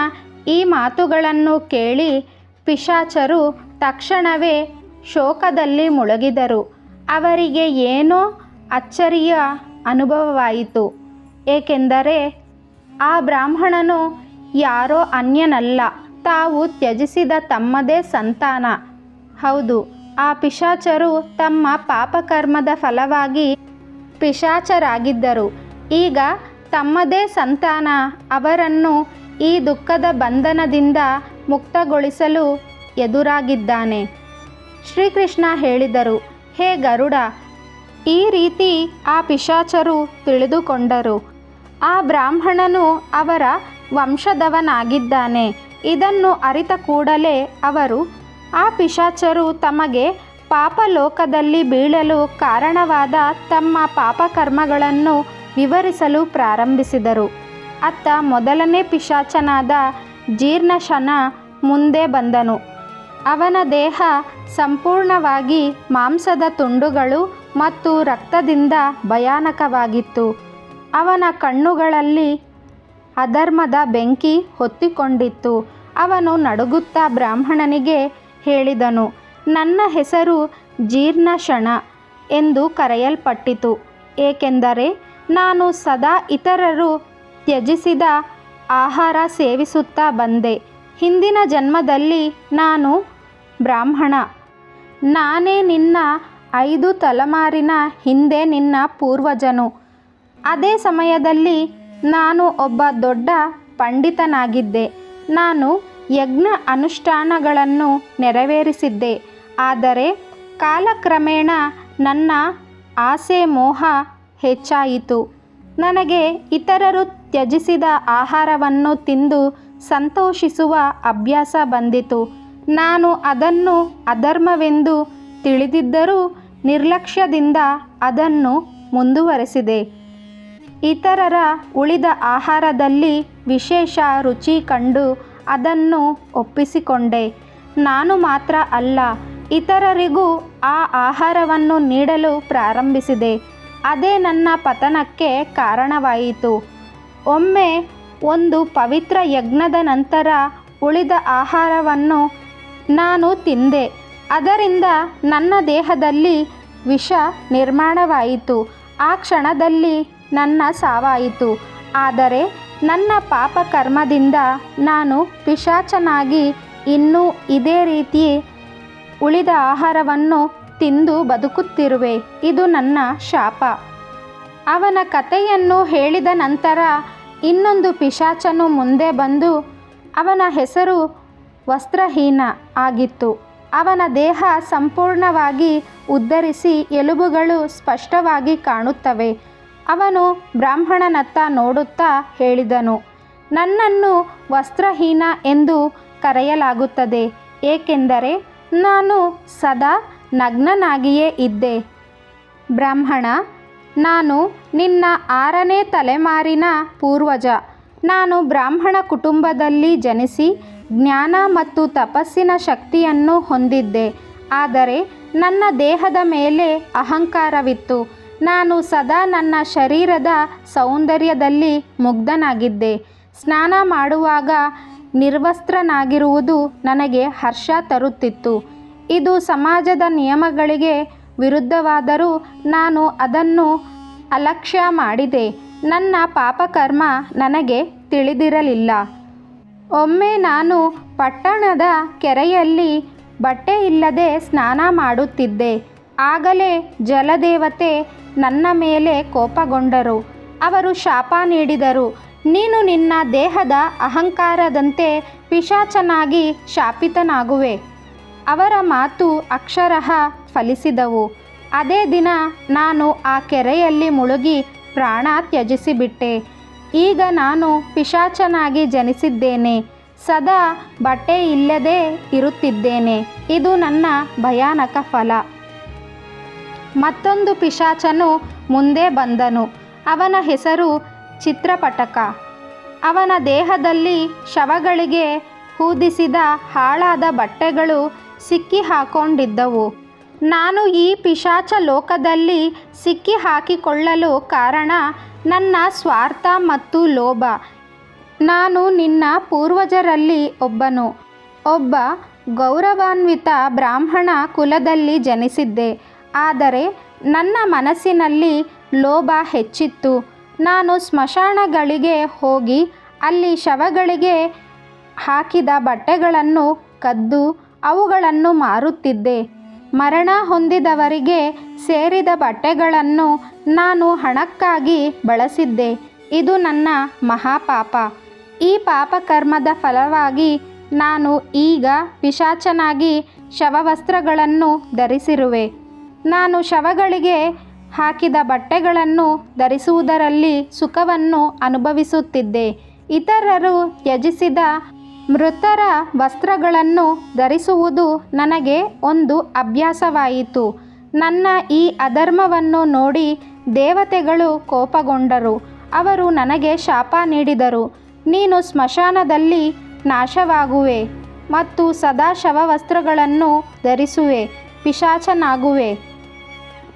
ಈ ಮಾತುಗಳನ್ನು ಕೇಳಿ ಪಿಶಾಚರು ತಕ್ಷಣವೇ ಶೋಕದಲ್ಲಿ ಮುಳುಗಿದರು. ಅವರಿಗೆ ಏನೋ ಅಚ್ಚರಿಯ ಅನುಭವವಾಯಿತು. ಏಕೆಂದರೆ ಆ ಬ್ರಾಹ್ಮಣನು ಯಾರೋ ಅನ್ಯನಲ್ಲ, ತಾವು ತ್ಯಜಿಸಿದ ತಮ್ಮದೇ ಸಂತಾನ. ಹೌದು, ಆ ಪಿಶಾಚರು ತಮ್ಮ ಪಾಪಕರ್ಮದ ಫಲವಾಗಿ ಪಿಶಾಚರಾಗಿದ್ದರು. ಈಗ ತಮ್ಮದೇ ಸಂತಾನ ಅವರನ್ನು ಈ ದುಃಖದ ಬಂಧನದಿಂದ ಮುಕ್ತಗೊಳಿಸಲು ಎದುರಾಗಿದ್ದಾನೆ. ಶ್ರೀಕೃಷ್ಣ ಹೇಳಿದರು, ಹೇ ಗರುಡ, ಈ ರೀತಿ ಆ ಪಿಶಾಚರು ತಿಳಿದುಕೊಂಡರು. ಆ ಬ್ರಾಹ್ಮಣನು ಅವರ ವಂಶದವನಾಗಿದ್ದಾನೆ. ಇದನ್ನು ಅರಿತ ಕೂಡಲೇ ಅವರು ಆ ಪಿಶಾಚರು ತಮಗೆ ಪಾಪಲೋಕದಲ್ಲಿ ಬೀಳಲು ಕಾರಣವಾದ ತಮ್ಮ ಪಾಪಕರ್ಮಗಳನ್ನು ವಿವರಿಸಲು ಪ್ರಾರಂಭಿಸಿದರು. ಅತ್ತ ಮೊದಲನೇ ಪಿಶಾಚನಾದ ಜೀರ್ಣಶನ ಮುಂದೆ ಬಂದನು. ಅವನ ದೇಹ ಸಂಪೂರ್ಣವಾಗಿ ಮಾಂಸದ ತುಂಡುಗಳು ಮತ್ತು ರಕ್ತದಿಂದ ಭಯಾನಕವಾಗಿತ್ತು. ಅವನ ಕಣ್ಣುಗಳಲ್ಲಿ ಅಧರ್ಮದ ಬೆಂಕಿ ಹೊತ್ತಿಕೊಂಡಿತ್ತು. ಅವನು ನಡುಗುತ್ತಾ ಬ್ರಾಹ್ಮಣನಿಗೆ ಹೇಳಿದನು, ನನ್ನ ಹೆಸರು ಜೀರ್ಣಶನ ಎಂದು ಕರೆಯಲ್ಪಟ್ಟಿತು. ಏಕೆಂದರೆ ನಾನು ಸದಾ ಇತರರು ತ್ಯಜಿಸಿದ ಆಹಾರ ಸೇವಿಸುತ್ತಾ ಬಂದೆ. ಹಿಂದಿನ ಜನ್ಮದಲ್ಲಿ ನಾನು ಬ್ರಾಹ್ಮಣ. ನಾನೇ ನಿನ್ನ 5 ತಲೆಮಾರಿನ ಹಿಂದೆ ನಿನ್ನ ಪೂರ್ವಜನು. ಅದೇ ಸಮಯದಲ್ಲಿ ನಾನು ಒಬ್ಬ ದೊಡ್ಡ ಪಂಡಿತನಾಗಿದ್ದೆ. ನಾನು ಯಜ್ಞ ಅನುಷ್ಠಾನಗಳನ್ನು ನೆರವೇರಿಸಿದ್ದೆ. ಆದರೆ ಕಾಲಕ್ರಮೇಣ ನನ್ನ ಆಸೆ ಮೋಹ ಹೆಚ್ಚಾಯಿತು. ನನಗೆ ಇತರರು ತ್ಯಜಿಸಿದ ಆಹಾರವನ್ನು ತಿಂದು ಸಂತೋಷಿಸುವ ಅಭ್ಯಾಸ ಬಂದಿತು. ನಾನು ಅದನ್ನು ಅಧರ್ಮವೆಂದು ತಿಳಿದಿದ್ದರೂ ನಿರ್ಲಕ್ಷ್ಯದಿಂದ ಅದನ್ನು ಮುಂದುವರೆಸಿದೆ. ಇತರರ ಉಳಿದ ಆಹಾರದಲ್ಲಿ ವಿಶೇಷ ರುಚಿ ಕಂಡು ಅದನ್ನು ಒಪ್ಪಿಸಿಕೊಂಡೆ. ನಾನು ಮಾತ್ರ ಅಲ್ಲ, ಇತರರಿಗೂ ಆ ಆಹಾರವನ್ನು ನೀಡಲು ಪ್ರಾರಂಭಿಸಿದೆ. ಅದೇ ನನ್ನ ಪತನಕ್ಕೆ ಕಾರಣವಾಯಿತು. ಒಮ್ಮೆ ಒಂದು ಪವಿತ್ರ ಯಜ್ಞದ ನಂತರ ಉಳಿದ ಆಹಾರವನ್ನು ನಾನು ತಿಂದೆ. ಅದರಿಂದ ನನ್ನ ದೇಹದಲ್ಲಿ ವಿಷ ನಿರ್ಮಾಣವಾಯಿತು. ಆ ಕ್ಷಣದಲ್ಲಿ ನನ್ನ ಸಾವಾಯಿತು. ಆದರೆ ನನ್ನ ಪಾಪ ಕರ್ಮದಿಂದ ನಾನು ಪಿಶಾಚನಾಗಿ ಇನ್ನೂ ಇದೇ ರೀತಿ ಉಳಿದ ಆಹಾರವನ್ನು ತಿಂದು ಬದುಕುತ್ತಿರುವೆ. ಇದು ನನ್ನ ಶಾಪ. ಅವನ ಕಥೆಯನ್ನು ಹೇಳಿದ ನಂತರ ಇನ್ನೊಂದು ಪಿಶಾಚನು ಮುಂದೆ ಬಂದು, ಅವನ ಹೆಸರು ವಸ್ತ್ರಹೀನ ಆಗಿತ್ತು. ಅವನ ದೇಹ ಸಂಪೂರ್ಣವಾಗಿ ಉದ್ಧರಿಸಿ ಎಲುಬುಗಳು ಸ್ಪಷ್ಟವಾಗಿ ಕಾಣುತ್ತವೆ. ಅವನು ಬ್ರಾಹ್ಮಣನತ್ತ ನೋಡುತ್ತಾ ಹೇಳಿದನು, ನನ್ನನ್ನು ವಸ್ತ್ರಹೀನ ಎಂದು ಕರೆಯಲಾಗುತ್ತದೆ, ಏಕೆಂದರೆ ನಾನು ಸದಾ ನಗ್ನನಾಗಿಯೇ ಇದ್ದೆ. ಬ್ರಾಹ್ಮಣ, ನಾನು ನಿನ್ನ 6ನೇ ತಲೆಮಾರಿನ ಪೂರ್ವಜ. ನಾನು ಬ್ರಾಹ್ಮಣ ಕುಟುಂಬದಲ್ಲಿ ಜನಿಸಿ ಜ್ಞಾನ ಮತ್ತು ತಪಸ್ಸಿನ ಶಕ್ತಿಯನ್ನು ಹೊಂದಿದ್ದೆ. ಆದರೆ ನನ್ನ ದೇಹದ ಮೇಲೆ ಅಹಂಕಾರವಿತ್ತು. ನಾನು ಸದಾ ನನ್ನ ಶರೀರದ ಸೌಂದರ್ಯದಲ್ಲಿ ಮುಗ್ಧನಾಗಿದ್ದೆ. ಸ್ನಾನ ಮಾಡುವಾಗ ನಿರ್ವಸ್ತ್ರನಾಗಿರುವುದು ನನಗೆ ಹರ್ಷ ತರುತ್ತಿತ್ತು. ಇದು ಸಮಾಜದ ನಿಯಮಗಳಿಗೆ ವಿರುದ್ಧವಾದರೂ ನಾನು ಅದನ್ನು ಅಲಕ್ಷ್ಯ ಮಾಡಿದೆ. ನನ್ನ ಪಾಪಕರ್ಮ ನನಗೆ ತಿಳಿದಿರಲಿಲ್ಲ. ಒಮ್ಮೆ ನಾನು ಪಟ್ಟಣದ ಕೆರೆಯಲ್ಲಿ ಬಟ್ಟೆ ಇಲ್ಲದೆ ಸ್ನಾನ ಮಾಡುತ್ತಿದ್ದೆ. ಆಗಲೇ ಜಲದೇವತೆ ನನ್ನ ಮೇಲೆ ಕೋಪಗೊಂಡರು. ಅವರು ಶಾಪ ನೀಡಿದರು, ನೀನು ನಿನ್ನ ದೇಹದ ಅಹಂಕಾರದಂತೆ ಪಿಶಾಚನಾಗಿ ಶಾಪಿತನಾಗುವೆ. ಅವರ ಮಾತು ಅಕ್ಷರಶಃ ಫಲಿಸಿದವು. ಅದೇ ದಿನ ನಾನು ಆ ಕೆರೆಯಲ್ಲಿ ಮುಳುಗಿ ಪ್ರಾಣ ತ್ಯಜಿಸಿಬಿಟ್ಟೆ. ಈಗ ನಾನು ಪಿಶಾಚನಾಗಿ ಜನಿಸಿದ್ದೇನೆ. ಸದಾ ಬಟ್ಟೆ ಇಲ್ಲದೆ ಇರುತ್ತಿದ್ದೇನೆ. ಇದು ನನ್ನ ಭಯಾನಕ ಫಲ. ಮತ್ತೊಂದು ಪಿಶಾಚನು ಮುಂದೆ ಬಂದನು. ಅವನ ಹೆಸರು ಚಿತ್ರಪಟಕ. ಅವನ ದೇಹದಲ್ಲಿ ಶವಗಳಿಗೆ ಊದಿಸಿದ ಹಾಳಾದ ಬಟ್ಟೆಗಳು ಸಿಕ್ಕಿ ಹಾಕೊಂಡಿದ್ದವು. ನಾನು ಈ ಪಿಶಾಚ ಲೋಕದಲ್ಲಿ ಸಿಕ್ಕಿ ಹಾಕಿಕೊಳ್ಳಲು ಕಾರಣ ನನ್ನ ಸ್ವಾರ್ಥ ಮತ್ತು ಲೋಭ. ನಾನು ನಿನ್ನ ಪೂರ್ವಜರಲ್ಲಿ ಒಬ್ಬನು. ಒಬ್ಬ ಗೌರವಾನ್ವಿತ ಬ್ರಾಹ್ಮಣ ಕುಲದಲ್ಲಿ ಜನಿಸಿದ್ದೆ. ಆದರೆ ನನ್ನ ಮನಸ್ಸಿನಲ್ಲಿ ಲೋಭ ಹೆಚ್ಚಿತ್ತು. ನಾನು ಸ್ಮಶಾನಗಳಿಗೆ ಹೋಗಿ ಅಲ್ಲಿ ಶವಗಳಿಗೆ ಹಾಕಿದ ಬಟ್ಟೆಗಳನ್ನು ಕದ್ದು ಅವುಗಳನ್ನು ಮಾರುತ್ತಿದ್ದೆ. ಮರಣ ಹೊಂದಿದವರಿಗೆ ಸೇರಿದ ಬಟ್ಟೆಗಳನ್ನು ನಾನು ಹಣಕ್ಕಾಗಿ ಬಳಸಿದ್ದೆ. ಇದು ನನ್ನ ಮಹಾಪಾಪ. ಈ ಪಾಪಕರ್ಮದ ಫಲವಾಗಿ ನಾನು ಈಗ ಪಿಶಾಚನಾಗಿ ಶವವಸ್ತ್ರಗಳನ್ನು ಧರಿಸಿರುವೆ. ನಾನು ಶವಗಳಿಗೆ ಹಾಕಿದ ಬಟ್ಟೆಗಳನ್ನು ಧರಿಸುವುದರಲ್ಲಿ ಸುಖವನ್ನು ಅನುಭವಿಸುತ್ತಿದ್ದೆ. ಇತರರು ತ್ಯಜಿಸಿದ ಮೃತರ ವಸ್ತ್ರಗಳನ್ನು ಧರಿಸುವುದು ನನಗೆ ಒಂದು ಅಭ್ಯಾಸವಾಯಿತು. ನನ್ನ ಈ ಅಧರ್ಮವನ್ನು ನೋಡಿ ದೇವತೆಗಳು ಕೋಪಗೊಂಡರು. ಅವರು ನನಗೆ ಶಾಪ ನೀಡಿದರು, ನೀನು ಸ್ಮಶಾನದಲ್ಲಿ ನಾಶವಾಗುವೆ ಮತ್ತು ಸದಾ ಶವವಸ್ತ್ರಗಳನ್ನು ಧರಿಸುವೆ, ಪಿಶಾಚನಾಗುವೆ.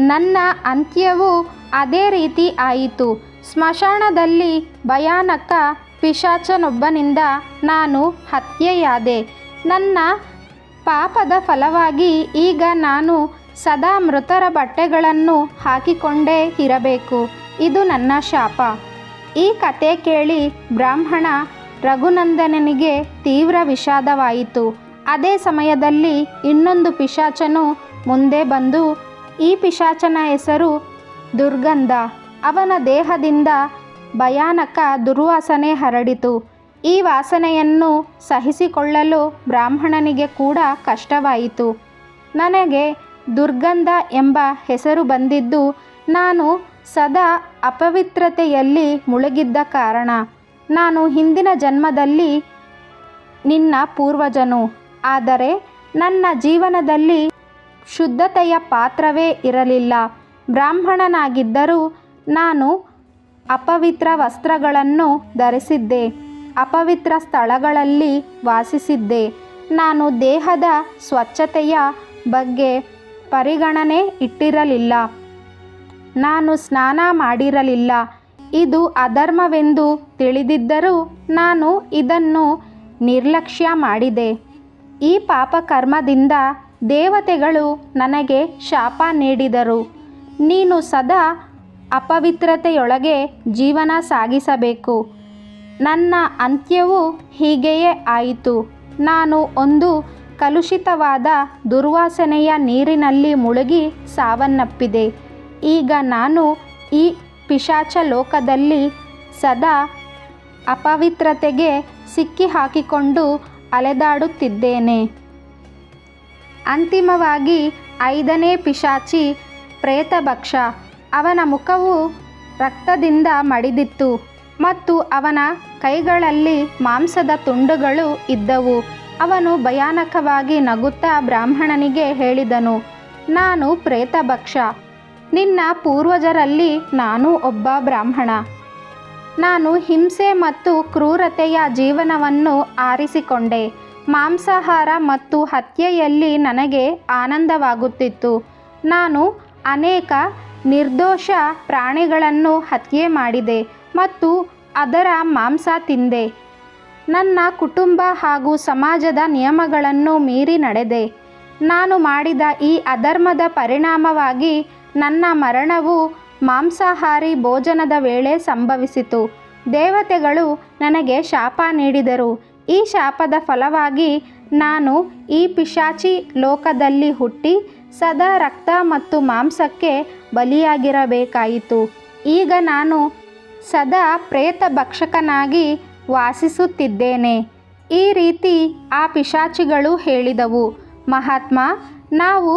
ನನ್ನ ಅಂತ್ಯವೂ ಅದೇ ರೀತಿ ಆಯಿತು. ಸ್ಮಶಾನದಲ್ಲಿ ಭಯಾನಕ ಪಿಶಾಚನೊಬ್ಬನಿಂದ ನಾನು ಹತ್ಯೆಯಾದೆ. ನನ್ನ ಪಾಪದ ಫಲವಾಗಿ ಈಗ ನಾನು ಸದಾ ಮೃತರ ಬಟ್ಟೆಗಳನ್ನು ಹಾಕಿಕೊಂಡೇ ಇರಬೇಕು. ಇದು ನನ್ನ ಶಾಪ. ಈ ಕತೆ ಕೇಳಿ ಬ್ರಾಹ್ಮಣ ರಘುನಂದನನಿಗೆ ತೀವ್ರ ವಿಷಾದವಾಯಿತು. ಅದೇ ಸಮಯದಲ್ಲಿ ಇನ್ನೊಂದು ಪಿಶಾಚನು ಮುಂದೆ ಬಂದು, ಈ ಪಿಶಾಚನ ಹೆಸರು ದುರ್ಗಂಧ. ಅವನ ದೇಹದಿಂದ ಭಯಾನಕ ದುರ್ವಾಸನೆ ಹರಡಿತು. ಈ ವಾಸನೆಯನ್ನು ಸಹಿಸಿಕೊಳ್ಳಲು ಬ್ರಾಹ್ಮಣನಿಗೆ ಕೂಡ ಕಷ್ಟವಾಯಿತು. ನನಗೆ ದುರ್ಗಂಧ ಎಂಬ ಹೆಸರು ಬಂದಿದ್ದು ನಾನು ಸದಾ ಅಪವಿತ್ರತೆಯಲ್ಲಿ ಮುಳುಗಿದ್ದ ಕಾರಣ ನಾನು ಹಿಂದಿನ ಜನ್ಮದಲ್ಲಿ ನಿನ್ನ ಪೂರ್ವಜನು. ಆದರೆ ನನ್ನ ಜೀವನದಲ್ಲಿ ಶುದ್ಧತೆಯ ಪಾತ್ರವೇ ಇರಲಿಲ್ಲ. ಬ್ರಾಹ್ಮಣನಾಗಿದ್ದರೂ ನಾನು ಅಪವಿತ್ರ ವಸ್ತ್ರಗಳನ್ನು ಧರಿಸಿದ್ದೆ, ಅಪವಿತ್ರ ಸ್ಥಳಗಳಲ್ಲಿ ವಾಸಿಸಿದ್ದೆ. ನಾನು ದೇಹದ ಸ್ವಚ್ಛತೆಯ ಬಗ್ಗೆ ಪರಿಗಣನೆ ಇಟ್ಟಿರಲಿಲ್ಲ. ನಾನು ಸ್ನಾನ ಮಾಡಿರಲಿಲ್ಲ. ಇದು ಅಧರ್ಮವೆಂದು ತಿಳಿದಿದ್ದರೂ ನಾನು ಇದನ್ನು ನಿರ್ಲಕ್ಷ್ಯ ಮಾಡಿದೆ. ಈ ಪಾಪಕರ್ಮದಿಂದ ದೇವತೆಗಳು ನನಗೆ ಶಾಪ ನೀಡಿದರು. ನೀನು ಸದಾ ಅಪವಿತ್ರತೆಯೊಳಗೆ ಜೀವನ ಸಾಗಿಸಬೇಕು. ನನ್ನ ಅಂತ್ಯವೂ ಹೀಗೆಯೇ ಆಯಿತು. ನಾನು ಒಂದು ಕಲುಷಿತವಾದ ದುರ್ವಾಸನೆಯ ನೀರಿನಲ್ಲಿ ಮುಳುಗಿ ಸಾವನ್ನಪ್ಪಿದೆ. ಈಗ ನಾನು ಈ ಪಿಶಾಚ ಲೋಕದಲ್ಲಿ ಸದಾ ಅಪವಿತ್ರತೆಗೆ ಸಿಕ್ಕಿಹಾಕಿಕೊಂಡು ಅಲೆದಾಡುತ್ತಿದ್ದೇನೆ. ಅಂತಿಮವಾಗಿ 5ನೇ ಪಿಶಾಚಿ ಪ್ರೇತಭಕ್ಷ. ಅವನ ಮುಖವು ರಕ್ತದಿಂದ ಮಡಿದಿತ್ತು ಮತ್ತು ಅವನ ಕೈಗಳಲ್ಲಿ ಮಾಂಸದ ತುಂಡುಗಳು ಇದ್ದವು. ಅವನು ಭಯಾನಕವಾಗಿ ನಗುತ್ತಾ ಬ್ರಾಹ್ಮಣನಿಗೆ ಹೇಳಿದನು, ನಾನು ಪ್ರೇತಭಕ್ಷ. ನಿನ್ನ ಪೂರ್ವಜರಲ್ಲಿ ನಾನೂ ಒಬ್ಬ ಬ್ರಾಹ್ಮಣ. ನಾನು ಹಿಂಸೆ ಮತ್ತು ಕ್ರೂರತೆಯ ಜೀವನವನ್ನು ಆರಿಸಿಕೊಂಡೆ. ಮಾಂಸಾಹಾರ ಮತ್ತು ಹತ್ಯೆಯಲ್ಲಿ ನನಗೆ ಆನಂದವಾಗುತ್ತಿತ್ತು. ನಾನು ಅನೇಕ ನಿರ್ದೋಷ ಪ್ರಾಣಿಗಳನ್ನು ಹತ್ಯೆ ಮಾಡಿದೆ ಮತ್ತು ಅದರ ಮಾಂಸ ತಿಂದೆ. ನನ್ನ ಕುಟುಂಬ ಹಾಗೂ ಸಮಾಜದ ನಿಯಮಗಳನ್ನು ಮೀರಿ ನಡೆದೆ. ನಾನು ಮಾಡಿದ ಈ ಅಧರ್ಮದ ಪರಿಣಾಮವಾಗಿ ನನ್ನ ಮರಣವು ಮಾಂಸಾಹಾರಿ ಭೋಜನದ ವೇಳೆ ಸಂಭವಿಸಿತು. ದೇವತೆಗಳು ನನಗೆ ಶಾಪ ನೀಡಿದರು. ಈ ಶಾಪದ ಫಲವಾಗಿ ನಾನು ಈ ಪಿಶಾಚಿ ಲೋಕದಲ್ಲಿ ಹುಟ್ಟಿ ಸದಾ ರಕ್ತ ಮತ್ತು ಮಾಂಸಕ್ಕೆ ಬಲಿಯಾಗಿರಬೇಕಾಯಿತು. ಈಗ ನಾನು ಸದಾ ಪ್ರೇತಭಕ್ಷಕನಾಗಿ ವಾಸಿಸುತ್ತಿದ್ದೇನೆ. ಈ ರೀತಿ ಆ ಪಿಶಾಚಿಗಳು ಹೇಳಿದವು. ಮಹಾತ್ಮ, ನಾವು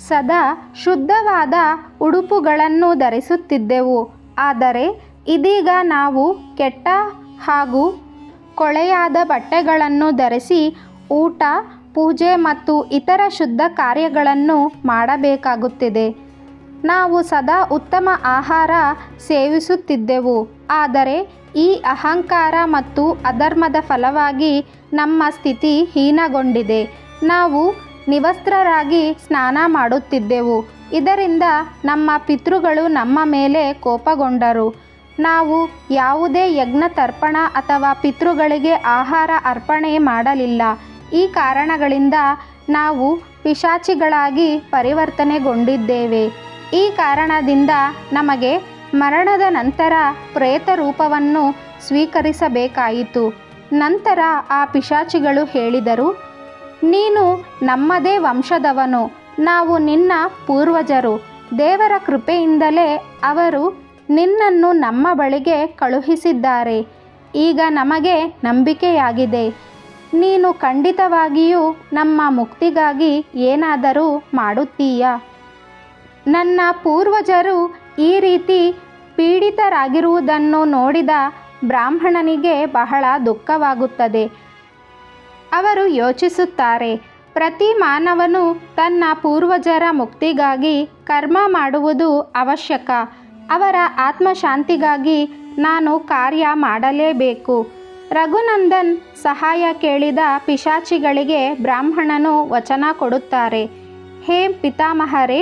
ಸದಾ ಶುದ್ಧವಾದ ಉಡುಪುಗಳನ್ನು ಧರಿಸುತ್ತಿದ್ದೆವು. ಆದರೆ ಇದೀಗ ನಾವು ಕೆಟ್ಟ ಹಾಗೂ ಕೊಳೆಯಾದ ಬಟ್ಟೆಗಳನ್ನು ಧರಿಸಿ ಊಟ, ಪೂಜೆ ಮತ್ತು ಇತರ ಶುದ್ಧ ಕಾರ್ಯಗಳನ್ನು ಮಾಡಬೇಕಾಗುತ್ತಿದೆ. ನಾವು ಸದಾ ಉತ್ತಮ ಆಹಾರ ಸೇವಿಸುತ್ತಿದ್ದೆವು. ಆದರೆ ಈ ಅಹಂಕಾರ ಮತ್ತು ಅಧರ್ಮದ ಫಲವಾಗಿ ನಮ್ಮ ಸ್ಥಿತಿ ಹೀನಗೊಂಡಿದೆ. ನಾವು ನಿವಸ್ತ್ರರಾಗಿ ಸ್ನಾನ ಮಾಡುತ್ತಿದ್ದೆವು. ಇದರಿಂದ ನಮ್ಮ ಪಿತೃಗಳು ನಮ್ಮ ಮೇಲೆ ಕೋಪಗೊಂಡರು. ನಾವು ಯಾವುದೇ ಯಜ್ಞ ತರ್ಪಣ ಅಥವಾ ಪಿತೃಗಳಿಗೆ ಆಹಾರ ಅರ್ಪಣೆ ಮಾಡಲಿಲ್ಲ. ಈ ಕಾರಣಗಳಿಂದ ನಾವು ಪಿಶಾಚಿಗಳಾಗಿ ಪರಿವರ್ತನೆಗೊಂಡಿದ್ದೇವೆ. ಈ ಕಾರಣದಿಂದ ನಮಗೆ ಮರಣದ ನಂತರ ಪ್ರೇತ ರೂಪವನ್ನು ಸ್ವೀಕರಿಸಬೇಕಾಯಿತು. ನಂತರ ಆ ಪಿಶಾಚಿಗಳು ಹೇಳಿದರು, ನೀನು ನಮ್ಮದೇ ವಂಶದವನು. ನಾವು ನಿನ್ನ ಪೂರ್ವಜರು. ದೇವರ ಕೃಪೆಯಿಂದಲೇ ಅವರು ನಿನ್ನನ್ನು ನಮ್ಮ ಬಳಿಗೆ ಕಳುಹಿಸಿದ್ದಾರೆ. ಈಗ ನಮಗೆ ನಂಬಿಕೆಯಾಗಿದೆ. ನೀನು ಖಂಡಿತವಾಗಿಯೂ ನಮ್ಮ ಮುಕ್ತಿಗಾಗಿ ಏನಾದರೂ ಮಾಡುತ್ತೀಯಾ? ನನ್ನ ಪೂರ್ವಜರು ಈ ರೀತಿ ಪೀಡಿತರಾಗಿರುವುದನ್ನು ನೋಡಿದ ಬ್ರಾಹ್ಮಣನಿಗೆ ಬಹಳ ದುಃಖವಾಗುತ್ತದೆ. ಅವರು ಯೋಚಿಸುತ್ತಾರೆ, ಪ್ರತಿ ಮಾನವನು ತನ್ನ ಪೂರ್ವಜರ ಮುಕ್ತಿಗಾಗಿ ಕರ್ಮ ಮಾಡುವುದು ಅವಶ್ಯಕ. ಅವರ ಆತ್ಮಶಾಂತಿಗಾಗಿ ನಾನು ಕಾರ್ಯ ಮಾಡಲೇಬೇಕು. ರಘುನಂದನ್ ಸಹಾಯ ಕೇಳಿದ ಪಿಶಾಚಿಗಳಿಗೆ ಬ್ರಾಹ್ಮಣನು ವಚನ ಕೊಡುತ್ತಾರೆ, ಹೇ ಪಿತಾಮಹರೇ,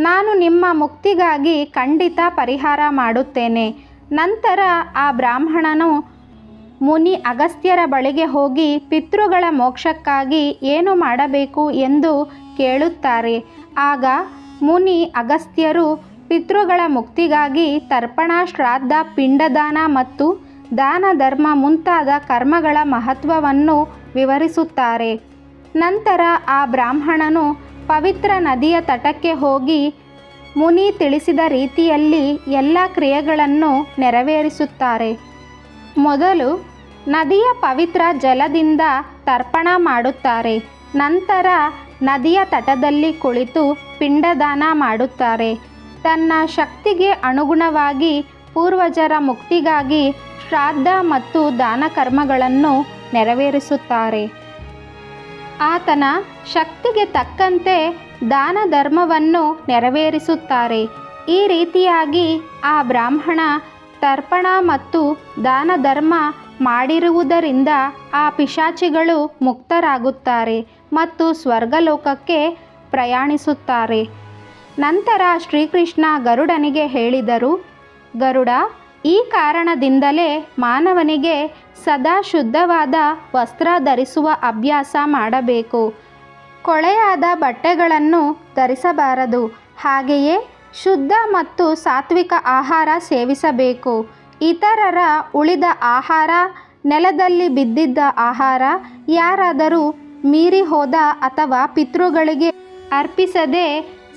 ನಾನು ನಿಮ್ಮ ಮುಕ್ತಿಗಾಗಿ ಖಂಡಿತ ಪರಿಹಾರ ಮಾಡುತ್ತೇನೆ. ನಂತರ ಆ ಬ್ರಾಹ್ಮಣನು ಮುನಿ ಅಗಸ್ತ್ಯರ ಬಳಿಗೆ ಹೋಗಿ ಪಿತೃಗಳ ಮೋಕ್ಷಕ್ಕಾಗಿ ಏನು ಮಾಡಬೇಕು ಎಂದು ಕೇಳುತ್ತಾರೆ. ಆಗ ಮುನಿ ಅಗಸ್ತ್ಯರು ಪಿತೃಗಳ ಮುಕ್ತಿಗಾಗಿ ತರ್ಪಣ, ಶ್ರಾದ್ದ, ಪಿಂಡದಾನ ಮತ್ತು ದಾನ ಧರ್ಮ ಮುಂತಾದ ಕರ್ಮಗಳ ಮಹತ್ವವನ್ನು ವಿವರಿಸುತ್ತಾರೆ. ನಂತರ ಆ ಬ್ರಾಹ್ಮಣನು ಪವಿತ್ರ ನದಿಯ ತಟಕ್ಕೆ ಹೋಗಿ ಮುನಿ ತಿಳಿಸಿದ ರೀತಿಯಲ್ಲಿ ಎಲ್ಲ ಕ್ರಿಯೆಗಳನ್ನು ನೆರವೇರಿಸುತ್ತಾರೆ. ಮೊದಲು ನದಿಯ ಪವಿತ್ರ ಜಲದಿಂದ ತರ್ಪಣ ಮಾಡುತ್ತಾರೆ. ನಂತರ ನದಿಯ ತಟದಲ್ಲಿ ಕುಳಿತು ಪಿಂಡದಾನ ಮಾಡುತ್ತಾರೆ. ತನ್ನ ಶಕ್ತಿಗೆ ಅನುಗುಣವಾಗಿ ಪೂರ್ವಜರ ಮುಕ್ತಿಗಾಗಿ ಶ್ರಾದ್ದ ಮತ್ತು ದಾನ ಕರ್ಮಗಳನ್ನು ನೆರವೇರಿಸುತ್ತಾರೆ. ಆತನ ಶಕ್ತಿಗೆ ತಕ್ಕಂತೆ ದಾನ ಧರ್ಮವನ್ನು ನೆರವೇರಿಸುತ್ತಾರೆ. ಈ ರೀತಿಯಾಗಿ ಆ ಬ್ರಾಹ್ಮಣ ತರ್ಪಣ ಮತ್ತು ದಾನ ಧರ್ಮ ಮಾಡಿರುವುದರಿಂದ ಆ ಪಿಶಾಚಿಗಳು ಮುಕ್ತರಾಗುತ್ತಾರೆ ಮತ್ತು ಸ್ವರ್ಗಲೋಕಕ್ಕೆ ಪ್ರಯಾಣಿಸುತ್ತಾರೆ. ನಂತರ ಶ್ರೀಕೃಷ್ಣ ಗರುಡನಿಗೆ ಹೇಳಿದರು, ಗರುಡ, ಈ ಕಾರಣದಿಂದಲೇ ಮಾನವನಿಗೆ ಸದಾ ಶುದ್ಧವಾದ ವಸ್ತ್ರ ಧರಿಸುವ ಅಭ್ಯಾಸ ಮಾಡಬೇಕು. ಕೊಳೆಯಾದ ಬಟ್ಟೆಗಳನ್ನು ಧರಿಸಬಾರದು. ಹಾಗೆಯೇ ಶುದ್ಧ ಮತ್ತು ಸಾತ್ವಿಕ ಆಹಾರ ಸೇವಿಸಬೇಕು. ಇತರರ ಉಳಿದ ಆಹಾರ, ನೆಲದಲ್ಲಿ ಬಿದ್ದಿದ್ದ ಆಹಾರ, ಯಾರಾದರೂ ಮೀರಿ ಹೋದ ಅಥವಾ ಪಿತೃಗಳಿಗೆ ಅರ್ಪಿಸದೆ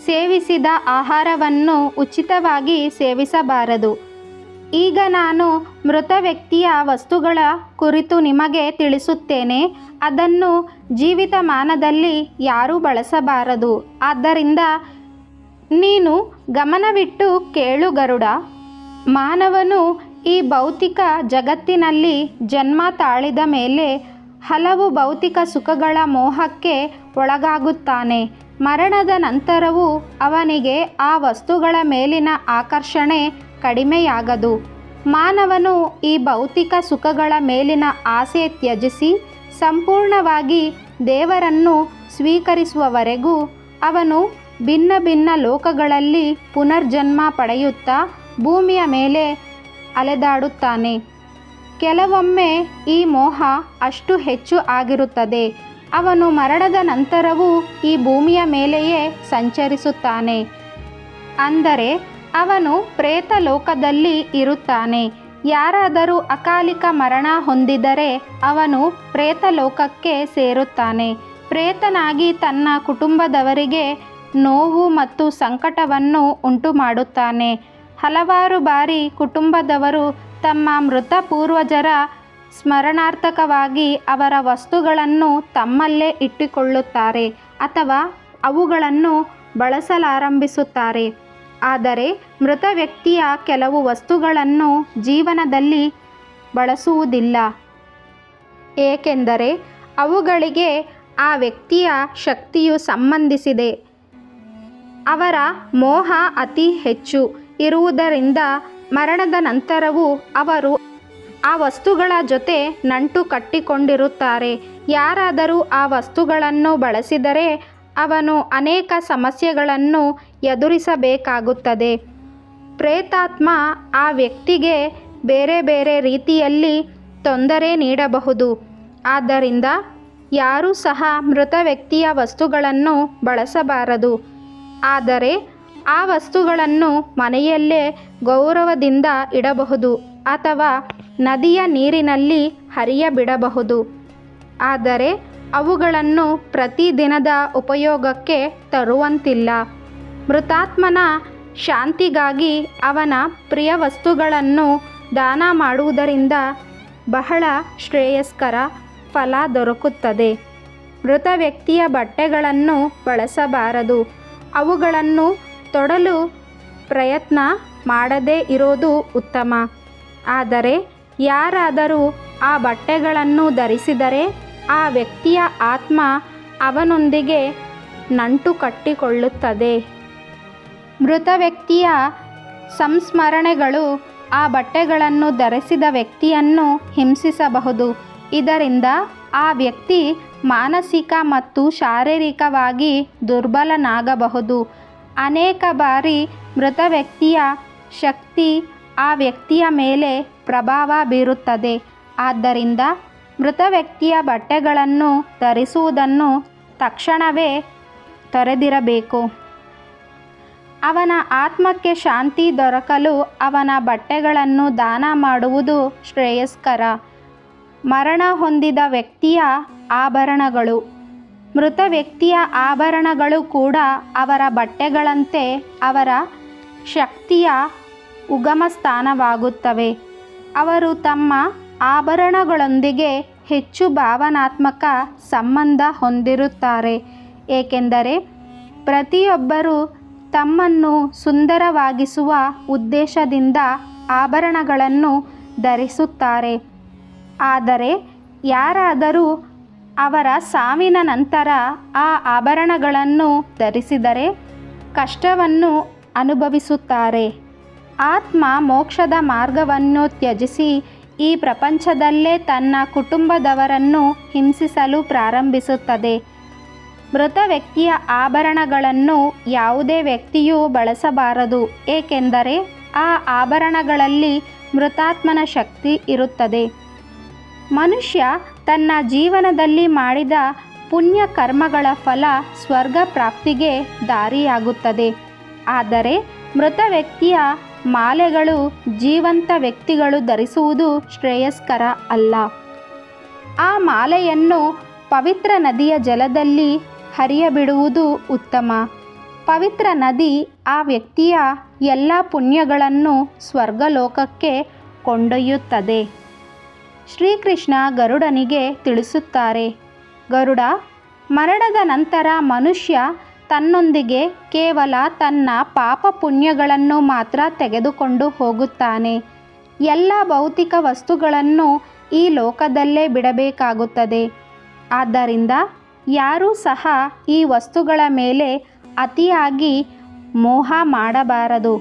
ಸೇವಿಸಿದ ಆಹಾರವನ್ನು ಉಚಿತವಾಗಿ ಸೇವಿಸಬಾರದು. ಈಗ ನಾನು ಮೃತ ವ್ಯಕ್ತಿಯ ವಸ್ತುಗಳ ಕುರಿತು ನಿಮಗೆ ತಿಳಿಸುತ್ತೇನೆ. ಅದನ್ನು ಜೀವಿತಮಾನದಲ್ಲಿ ಯಾರೂ ಬಳಸಬಾರದು. ಆದ್ದರಿಂದ ನೀನು ಗಮನವಿಟ್ಟು ಕೇಳು ಗರುಡ. ಮಾನವನು ಈ ಭೌತಿಕ ಜಗತ್ತಿನಲ್ಲಿ ಜನ್ಮ ತಾಳಿದ ಮೇಲೆ ಹಲವು ಭೌತಿಕ ಸುಖಗಳ ಮೋಹಕ್ಕೆ ಒಳಗಾಗುತ್ತಾನೆ. ಮರಣದ ನಂತರವೂ ಅವನಿಗೆ ಆ ವಸ್ತುಗಳ ಮೇಲಿನ ಆಕರ್ಷಣೆ ಕಡಿಮೆಯಾಗದು. ಮಾನವನು ಈ ಭೌತಿಕ ಸುಖಗಳ ಮೇಲಿನ ಆಸೆ ತ್ಯಜಿಸಿ ಸಂಪೂರ್ಣವಾಗಿ ದೇವರನ್ನು ಸ್ವೀಕರಿಸುವವರೆಗೂ ಅವನು ಭಿನ್ನ ಭಿನ್ನ ಲೋಕಗಳಲ್ಲಿ ಪುನರ್ಜನ್ಮ ಪಡೆಯುತ್ತಾ ಭೂಮಿಯ ಮೇಲೆ ಅಲೆದಾಡುತ್ತಾನೆ. ಕೆಲವೊಮ್ಮೆ ಈ ಮೋಹ ಅಷ್ಟು ಹೆಚ್ಚು ಆಗಿರುತ್ತದೆ, ಅವನು ಮರಣದ ನಂತರವೂ ಈ ಭೂಮಿಯ ಮೇಲೆಯೇ ಸಂಚರಿಸುತ್ತಾನೆ. ಅಂದರೆ ಅವನು ಪ್ರೇತ ಲೋಕದಲ್ಲಿ ಇರುತ್ತಾನೆ. ಯಾರಾದರೂ ಅಕಾಲಿಕ ಮರಣ ಹೊಂದಿದರೆ ಅವನು ಪ್ರೇತ ಲೋಕಕ್ಕೆ ಸೇರುತ್ತಾನೆ. ಪ್ರೇತನಾಗಿ ತನ್ನ ಕುಟುಂಬದವರಿಗೆ ನೋವು ಮತ್ತು ಸಂಕಟವನ್ನು ಉಂಟು ಮಾಡುತ್ತಾನೆ. ಹಲವಾರು ಬಾರಿ ಕುಟುಂಬದವರು ತಮ್ಮ ಮೃತ ಪೂರ್ವಜರ ಸ್ಮರಣಾರ್ಥಕವಾಗಿ ಅವರ ವಸ್ತುಗಳನ್ನು ತಮ್ಮಲ್ಲೇ ಇಟ್ಟುಕೊಳ್ಳುತ್ತಾರೆ ಅಥವಾ ಅವುಗಳನ್ನು ಬಳಸಲಾರಂಭಿಸುತ್ತಾರೆ. ಆದರೆ ಮೃತ ವ್ಯಕ್ತಿಯ ಕೆಲವು ವಸ್ತುಗಳನ್ನು ಜೀವನದಲ್ಲಿ ಬಳಸುವುದಿಲ್ಲ, ಏಕೆಂದರೆ ಅವುಗಳಿಗೆ ಆ ವ್ಯಕ್ತಿಯ ಶಕ್ತಿಯು ಸಂಬಂಧಿಸಿದೆ. ಅವರ ಮೋಹ ಅತಿ ಹೆಚ್ಚು ಇರುವುದರಿಂದ ಮರಣದ ನಂತರವೂ ಅವರು ಆ ವಸ್ತುಗಳ ಜೊತೆ ನಂಟು ಕಟ್ಟಿಕೊಂಡಿರುತ್ತಾರೆ. ಯಾರಾದರೂ ಆ ವಸ್ತುಗಳನ್ನು ಬಳಸಿದರೆ ಅವನು ಅನೇಕ ಸಮಸ್ಯೆಗಳನ್ನು ಎದುರಿಸಬೇಕಾಗುತ್ತದೆ. ಪ್ರೇತಾತ್ಮ ಆ ವ್ಯಕ್ತಿಗೆ ಬೇರೆ ಬೇರೆ ರೀತಿಯಲ್ಲಿ ತೊಂದರೆ ನೀಡಬಹುದು. ಆದ್ದರಿಂದ ಯಾರೂ ಸಹ ಮೃತ ವ್ಯಕ್ತಿಯ ವಸ್ತುಗಳನ್ನು ಬಳಸಬಾರದು. ಆದರೆ ಆ ವಸ್ತುಗಳನ್ನು ಮನೆಯಲ್ಲೇ ಗೌರವದಿಂದ ಇಡಬಹುದು ಅಥವಾ ನದಿಯ ನೀರಿನಲ್ಲಿ ಹರಿಯಬಿಡಬಹುದು. ಆದರೆ ಅವುಗಳನ್ನು ಪ್ರತಿದಿನದ ಉಪಯೋಗಕ್ಕೆ ತರುವಂತಿಲ್ಲ. ಮೃತಾತ್ಮನ ಶಾಂತಿಗಾಗಿ ಅವನ ಪ್ರಿಯ ವಸ್ತುಗಳನ್ನು ದಾನ ಮಾಡುವುದರಿಂದ ಬಹಳ ಶ್ರೇಯಸ್ಕರ ಫಲ ದೊರಕುತ್ತದೆ. ಮೃತ ವ್ಯಕ್ತಿಯ ಬಟ್ಟೆಗಳನ್ನು ಬಳಸಬಾರದು. ಅವುಗಳನ್ನು ತೊಡಲು ಪ್ರಯತ್ನ ಮಾಡದೇ ಇರೋದು ಉತ್ತಮ. ಆದರೆ ಯಾರಾದರೂ ಆ ಬಟ್ಟೆಗಳನ್ನು ಧರಿಸಿದರೆ ಆ ವ್ಯಕ್ತಿಯ ಆತ್ಮ ಅವನೊಂದಿಗೆ ನಂಟು ಕಟ್ಟಿಕೊಳ್ಳುತ್ತದೆ. ಮೃತ ವ್ಯಕ್ತಿಯ ಸಂಸ್ಮರಣೆಗಳು ಆ ಬಟ್ಟೆಗಳನ್ನು ಧರಿಸಿದ ವ್ಯಕ್ತಿಯನ್ನು ಹಿಂಸಿಸಬಹುದು. ಇದರಿಂದ ಆ ವ್ಯಕ್ತಿ ಮಾನಸಿಕ ಮತ್ತು ಶಾರೀರಿಕವಾಗಿ ದುರ್ಬಲನಾಗಬಹುದು. ಅನೇಕ ಬಾರಿ ಮೃತ ವ್ಯಕ್ತಿಯ ಶಕ್ತಿ ಆ ವ್ಯಕ್ತಿಯ ಮೇಲೆ ಪ್ರಭಾವ ಬೀರುತ್ತದೆ. ಆದ್ದರಿಂದ ಮೃತ ವ್ಯಕ್ತಿಯ ಬಟ್ಟೆಗಳನ್ನು ಧರಿಸುವುದನ್ನು ತಕ್ಷಣವೇ ತೊರೆದಿರಬೇಕು. ಅವನ ಆತ್ಮಕ್ಕೆ ಶಾಂತಿ ದೊರಕಲು ಅವನ ಬಟ್ಟೆಗಳನ್ನು ದಾನ ಮಾಡುವುದು ಶ್ರೇಯಸ್ಕರ. ಮರಣ ಹೊಂದಿದ ವ್ಯಕ್ತಿಯ ಆಭರಣಗಳು. ಮೃತ ವ್ಯಕ್ತಿಯ ಆಭರಣಗಳು ಕೂಡ ಅವರ ಬಟ್ಟೆಗಳಂತೆ ಅವರ ಶಕ್ತಿಯ ಉಗಮ ಸ್ಥಾನವಾಗುತ್ತವೆ. ಅವರು ತಮ್ಮ ಆಭರಣಗಳೊಂದಿಗೆ ಹೆಚ್ಚು ಭಾವನಾತ್ಮಕ ಸಂಬಂಧ ಹೊಂದಿರುತ್ತಾರೆ, ಏಕೆಂದರೆ ಪ್ರತಿಯೊಬ್ಬರೂ ತಮ್ಮನ್ನು ಸುಂದರವಾಗಿಸುವ ಉದ್ದೇಶದಿಂದ ಆಭರಣಗಳನ್ನು ಧರಿಸುತ್ತಾರೆ. ಆದರೆ ಯಾರಾದರೂ ಅವರ ಸಾವಿನ ನಂತರ ಆ ಆಭರಣಗಳನ್ನು ಧರಿಸಿದರೆ ಕಷ್ಟವನ್ನು ಅನುಭವಿಸುತ್ತಾರೆ. ಆತ್ಮ ಮೋಕ್ಷದ ಮಾರ್ಗವನ್ನು ತ್ಯಜಿಸಿ ಈ ಪ್ರಪಂಚದಲ್ಲೇ ತನ್ನ ಕುಟುಂಬದವರನ್ನು ಹಿಂಸಿಸಲು ಪ್ರಾರಂಭಿಸುತ್ತದೆ. ಮೃತ ವ್ಯಕ್ತಿಯ ಆಭರಣಗಳನ್ನು ಯಾವುದೇ ವ್ಯಕ್ತಿಯೂ ಬಳಸಬಾರದು, ಏಕೆಂದರೆ ಆ ಆಭರಣಗಳಲ್ಲಿ ಮೃತಾತ್ಮನ ಶಕ್ತಿ ಇರುತ್ತದೆ. ಮನುಷ್ಯ ತನ್ನ ಜೀವನದಲ್ಲಿ ಮಾಡಿದ ಪುಣ್ಯ ಕರ್ಮಗಳ ಫಲ ಸ್ವರ್ಗ ಪ್ರಾಪ್ತಿಗೆ ದಾರಿಯಾಗುತ್ತದೆ. ಆದರೆ ಮೃತ ವ್ಯಕ್ತಿಯ ಮಾಲೆಗಳು ಜೀವಂತ ವ್ಯಕ್ತಿಗಳು ಧರಿಸುವುದು ಶ್ರೇಯಸ್ಕರ ಅಲ್ಲ. ಆ ಮಾಲೆಯನ್ನು ಪವಿತ್ರ ನದಿಯ ಜಲದಲ್ಲಿ ಹರಿಯಬಿಡುವುದು ಉತ್ತಮ. ಪವಿತ್ರ ನದಿ ಆ ವ್ಯಕ್ತಿಯ ಎಲ್ಲ ಪುಣ್ಯಗಳನ್ನು ಸ್ವರ್ಗಲೋಕಕ್ಕೆ ಕೊಂಡೊಯ್ಯುತ್ತದೆ. ಶ್ರೀಕೃಷ್ಣ ಗರುಡನಿಗೆ ತಿಳಿಸುತ್ತಾರೆ, ಗರುಡ, ಮರಣದ ನಂತರ ಮನುಷ್ಯ ತನ್ನೊಂದಿಗೆ ಕೇವಲ ತನ್ನ ಪಾಪ ಪುಣ್ಯಗಳನ್ನು ಮಾತ್ರ ತೆಗೆದುಕೊಂಡು ಹೋಗುತ್ತಾನೆ. ಎಲ್ಲ ಭೌತಿಕ ವಸ್ತುಗಳನ್ನು ಈ ಲೋಕದಲ್ಲೇ ಬಿಡಬೇಕಾಗುತ್ತದೆ. ಆದ್ದರಿಂದ ಯಾರೂ ಸಹ ಈ ವಸ್ತುಗಳ ಮೇಲೆ ಅತಿಯಾಗಿ ಮೋಹ ಮಾಡಬಾರದು.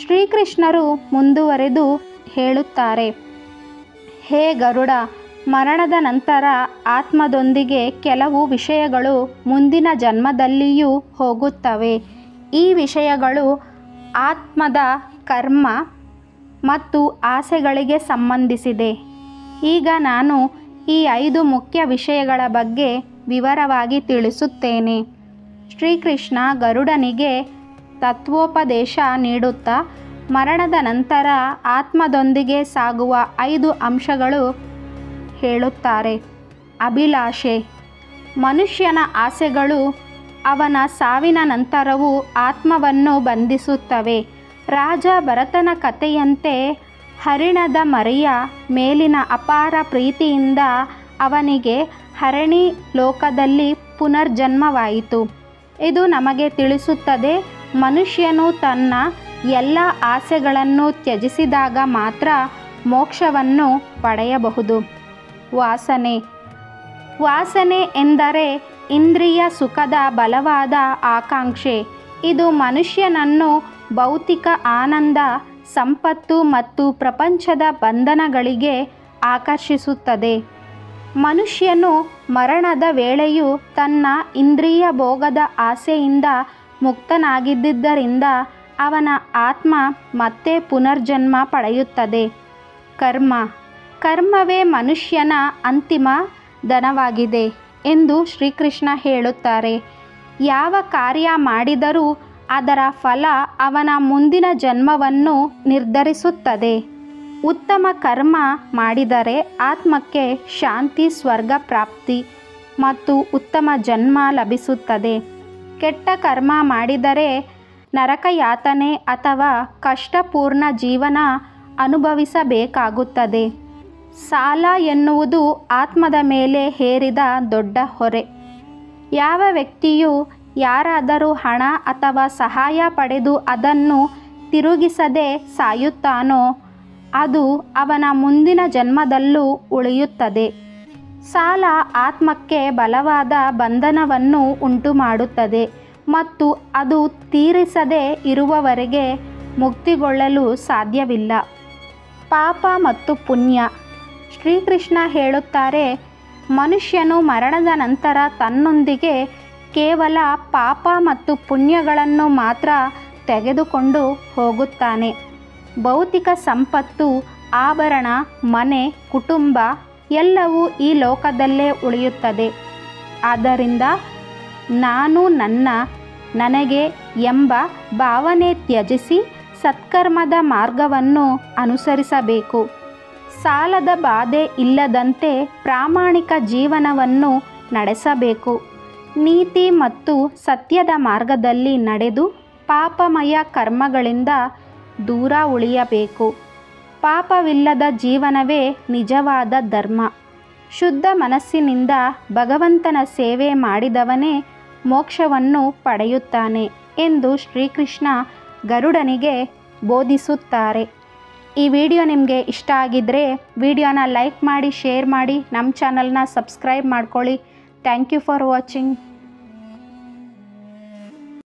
ಶ್ರೀಕೃಷ್ಣರು ಮುಂದುವರೆದು ಹೇಳುತ್ತಾರೆ, ಹೇ ಗರುಡ, ಮರಣದ ನಂತರ ಆತ್ಮದೊಂದಿಗೆ ಕೆಲವು ವಿಷಯಗಳು ಮುಂದಿನ ಜನ್ಮದಲ್ಲಿಯೂ ಹೋಗುತ್ತವೆ. ಈ ವಿಷಯಗಳು ಆತ್ಮದ ಕರ್ಮ ಮತ್ತು ಆಸೆಗಳಿಗೆ ಸಂಬಂಧಿಸಿದೆ. ಈಗ ನಾನು ಈ 5 ಮುಖ್ಯ ವಿಷಯಗಳ ಬಗ್ಗೆ ವಿವರವಾಗಿ ತಿಳಿಸುತ್ತೇನೆ. ಶ್ರೀಕೃಷ್ಣ ಗರುಡನಿಗೆ ತತ್ವೋಪದೇಶ ನೀಡುತ್ತಾ ಮರಣದ ನಂತರ ಆತ್ಮದೊಂದಿಗೆ ಸಾಗುವ 5 ಅಂಶಗಳು ಹೇಳುತ್ತಾರೆ. ಅಭಿಲಾಷೆ. ಮನುಷ್ಯನ ಆಸೆಗಳು ಅವನ ಸಾವಿನ ನಂತರವೂ ಆತ್ಮವನ್ನು ಬಂಧಿಸುತ್ತವೆ. ರಾಜ ಭರತನ ಕಥೆಯಂತೆ ಹರಿಣದ ಮರಿಯ ಮೇಲಿನ ಅಪಾರ ಪ್ರೀತಿಯಿಂದ ಅವನಿಗೆ ಹರಿಣಿ ಲೋಕದಲ್ಲಿ ಪುನರ್ಜನ್ಮವಾಯಿತು. ಇದು ನಮಗೆ ತಿಳಿಸುತ್ತದೆ, ಮನುಷ್ಯನು ತನ್ನ ಎಲ್ಲ ಆಸೆಗಳನ್ನು ತ್ಯಜಿಸಿದಾಗ ಮಾತ್ರ ಮೋಕ್ಷವನ್ನು ಪಡೆಯಬಹುದು. ವಾಸನೆ. ವಾಸನೆ ಎಂದರೆ ಇಂದ್ರಿಯ ಸುಖದ ಬಲವಾದ ಆಕಾಂಕ್ಷೆ. ಇದು ಮನುಷ್ಯನನ್ನು ಭೌತಿಕ ಆನಂದ, ಸಂಪತ್ತು ಮತ್ತು ಪ್ರಪಂಚದ ಬಂಧನಗಳಿಗೆ ಆಕರ್ಷಿಸುತ್ತದೆ. ಮನುಷ್ಯನು ಮರಣದ ವೇಳೆಯೂ ತನ್ನ ಇಂದ್ರಿಯ ಭೋಗದ ಆಸೆಯಿಂದ ಮುಕ್ತನಾಗಿದ್ದರಿಂದ ಅವನ ಆತ್ಮ ಮತ್ತೆ ಪುನರ್ಜನ್ಮ ಪಡೆಯುತ್ತದೆ. ಕರ್ಮ. ಕರ್ಮವೇ ಮನುಷ್ಯನ ಅಂತಿಮ ಧನವಾಗಿದೆ ಎಂದು ಶ್ರೀಕೃಷ್ಣ ಹೇಳುತ್ತಾರೆ. ಯಾವ ಕಾರ್ಯ ಮಾಡಿದರೂ ಅದರ ಫಲ ಅವನ ಮುಂದಿನ ಜನ್ಮವನ್ನು ನಿರ್ಧರಿಸುತ್ತದೆ. ಉತ್ತಮ ಕರ್ಮ ಮಾಡಿದರೆ ಆತ್ಮಕ್ಕೆ ಶಾಂತಿ, ಸ್ವರ್ಗ ಪ್ರಾಪ್ತಿ ಮತ್ತು ಉತ್ತಮ ಜನ್ಮ ಲಭಿಸುತ್ತದೆ. ಕೆಟ್ಟ ಕರ್ಮ ಮಾಡಿದರೆ ನರಕಯಾತನೆ ಅಥವಾ ಕಷ್ಟಪೂರ್ಣ ಜೀವನ ಅನುಭವಿಸಬೇಕಾಗುತ್ತದೆ. ಸಾಲ ಎನ್ನುವುದು ಆತ್ಮದ ಮೇಲೆ ಹೇರಿದ ದೊಡ್ಡ ಹೊರೆ. ಯಾವ ವ್ಯಕ್ತಿಯು ಯಾರಾದರೂ ಹಣ ಅಥವಾ ಸಹಾಯ ಪಡೆದು ಅದನ್ನು ತಿರುಗಿಸದೆ ಸಾಯುತ್ತಾನೋ ಅದು ಅವನ ಮುಂದಿನ ಜನ್ಮದಲ್ಲೂ ಉಳಿಯುತ್ತದೆ. ಸಾಲ ಆತ್ಮಕ್ಕೆ ಬಲವಾದ ಬಂಧನವನ್ನು ಉಂಟುಮಾಡುತ್ತದೆ ಮತ್ತು ಅದು ತೀರಿಸದೇ ಇರುವವರೆಗೆ ಮುಕ್ತಿಗೊಳ್ಳಲು ಸಾಧ್ಯವಿಲ್ಲ. ಪಾಪ ಮತ್ತು ಪುಣ್ಯ. ಶ್ರೀಕೃಷ್ಣ ಹೇಳುತ್ತಾರೆ, ಮನುಷ್ಯನು ಮರಣದ ನಂತರ ತನ್ನೊಂದಿಗೆ ಕೇವಲ ಪಾಪ ಮತ್ತು ಪುಣ್ಯಗಳನ್ನು ಮಾತ್ರ ತೆಗೆದುಕೊಂಡು ಹೋಗುತ್ತಾನೆ. ಭೌತಿಕ ಸಂಪತ್ತು, ಆಭರಣ, ಮನೆ, ಕುಟುಂಬ ಎಲ್ಲವೂ ಈ ಲೋಕದಲ್ಲೇ ಉಳಿಯುತ್ತದೆ. ಆದ್ದರಿಂದ ನಾನು ನನಗೆ ಎಂಬ ಭಾವನೆ ತ್ಯಜಿಸಿ ಸತ್ಕರ್ಮದ ಮಾರ್ಗವನ್ನು ಅನುಸರಿಸಬೇಕು. ಸಾಲದ ಬಾಧೆ ಇಲ್ಲದಂತೆ ಪ್ರಾಮಾಣಿಕ ಜೀವನವನ್ನು ನಡೆಸಬೇಕು. ನೀತಿ ಮತ್ತು ಸತ್ಯದ ಮಾರ್ಗದಲ್ಲಿ ನಡೆದು ಪಾಪಮಯ ಕರ್ಮಗಳಿಂದ ದೂರ ಉಳಿಯಬೇಕು. ಪಾಪವಿಲ್ಲದ ಜೀವನವೇ ನಿಜವಾದ ಧರ್ಮ. ಶುದ್ಧ ಮನಸ್ಸಿನಿಂದ ಭಗವಂತನ ಸೇವೆ ಮಾಡಿದವನೇ ಮೋಕ್ಷವನ್ನು ಪಡೆಯುತ್ತಾನೆ ಎಂದು ಶ್ರೀಕೃಷ್ಣ ಗರುಡನಿಗೆ ಬೋಧಿಸುತ್ತಾರೆ. ಈ ವಿಡಿಯೋ ನಿಮಗೆ ಇಷ್ಟ ಆಗಿದ್ದರೆ ವಿಡಿಯೋನ ಲೈಕ್ ಮಾಡಿ, ಶೇರ್ ಮಾಡಿ, ನಮ್ಮ ಚಾನಲ್ನ ಸಬ್ಸ್ಕ್ರೈಬ್ ಮಾಡ್ಕೊಳ್ಳಿ. Thank you for watching.